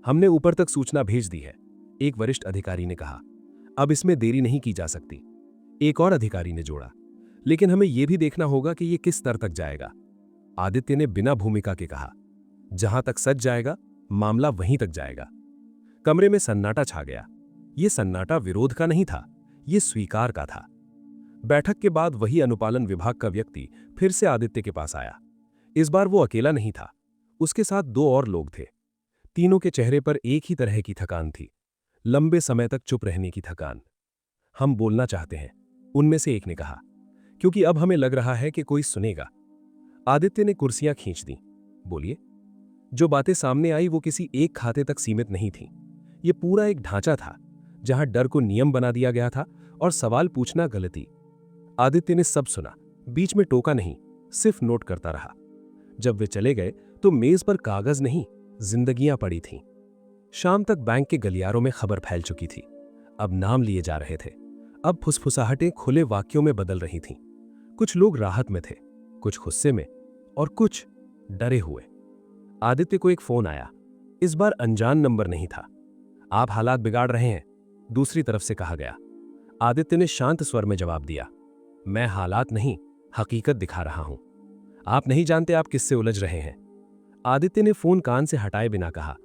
हमने ऊपर तक सूचना भेज दी है, एक वरिष्ठ अधिकारी ने कहा। अब इसमें देरी नहीं की जा सकती, एक और अधिकारी ने जोड़ा। लेकिन हमें यह भी देखना होगा कि यह किस स्तर तक जाएगा। आदित्य ने बिना भूमिका के कहा, जहां तक सच जाएगा, मामला वहीं तक जाएगा। कमरे में सन्नाटा छा गया। यह सन्नाटा विरोध का नहीं था, यह स्वीकार का था। बैठक के बाद वही अनुपालन विभाग का व्यक्ति फिर से आदित्य के पास आया। इस बार वो अकेला नहीं था, उसके साथ 2 और लोग थे। तीनों के चेहरे पर एक ही तरह की थकान थी, लंबे समय तक चुप रहने की थकान। हम बोलना चाहते हैं, उनमें से एक ने कहा, क्योंकि अब हमें लग रहा है कि कोई सुनेगा। आदित्य ने कुर्सियां खींच दी। बोलिए। जो बातें सामने आई वो किसी एक खाते तक सीमित नहीं थीं। ये पूरा एक ढांचा था, जहां डर को नियम बना दिया गया था और सवाल पूछना गलती। आदित्य ने सब सुना, बीच में टोका नहीं, सिर्फ नोट करता रहा। जब वे चले गए तो मेज पर कागज नहीं, जिंदगियां पड़ी थीं। शाम तक बैंक के गलियारों में खबर फैल चुकी थी। अब नाम लिए जा रहे थे। अब फुसफुसाहटें खुले वाक्यों में बदल रही थीं। कुछ लोग राहत में थे, कुछ गुस्से में, और कुछ डरे हुए। आदित्य को एक फोन आया। इस बार अनजान नंबर नहीं था। आप हालात बिगाड़ रहे हैं, दूसरी तरफ से कहा गया। आदित्य ने शांत स्वर में जवाब दिया, मैं हालात नहीं, हकीकत दिखा रहा हूं। आप नहीं जानते आप किससे उलझ रहे हैं। आदित्य ने फोन कान से हटाए बिना कहा,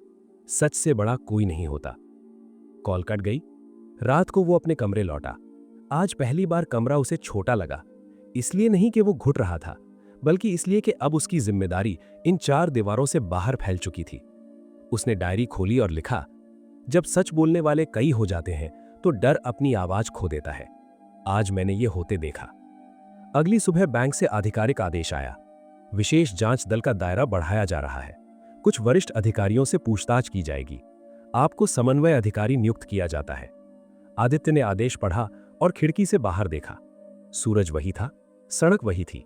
सच से बड़ा कोई नहीं होता। कॉल कट गई। रात को वो अपने कमरे लौटा। आज पहली बार कमरा उसे छोटा लगा, इसलिए नहीं कि वो घुट रहा था, बल्कि इसलिए कि अब उसकी जिम्मेदारी इन 4 दीवारों से बाहर फैल चुकी थी। उसने डायरी खोली और लिखा, जब सच बोलने वाले कई हो जाते हैं तो डर अपनी आवाज खो देता है। आज मैंने ये होते देखा। अगली सुबह बैंक से आधिकारिक आदेश आया। विशेष जांच दल का दायरा बढ़ाया जा रहा है। कुछ वरिष्ठ अधिकारियों से पूछताछ की जाएगी। आपको समन्वय अधिकारी नियुक्त किया जाता है। आदित्य ने आदेश पढ़ा और खिड़की से बाहर देखा। सूरज वही था, सड़क वही थी,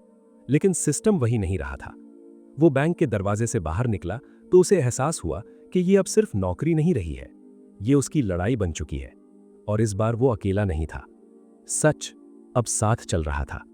लेकिन सिस्टम वही नहीं रहा था। वो बैंक के दरवाजे से बाहर निकला तो उसे एहसास हुआ कि ये अब सिर्फ नौकरी नहीं रही है, ये उसकी लड़ाई बन चुकी है। और इस बार वो अकेला नहीं था। सच अब साथ चल रहा था।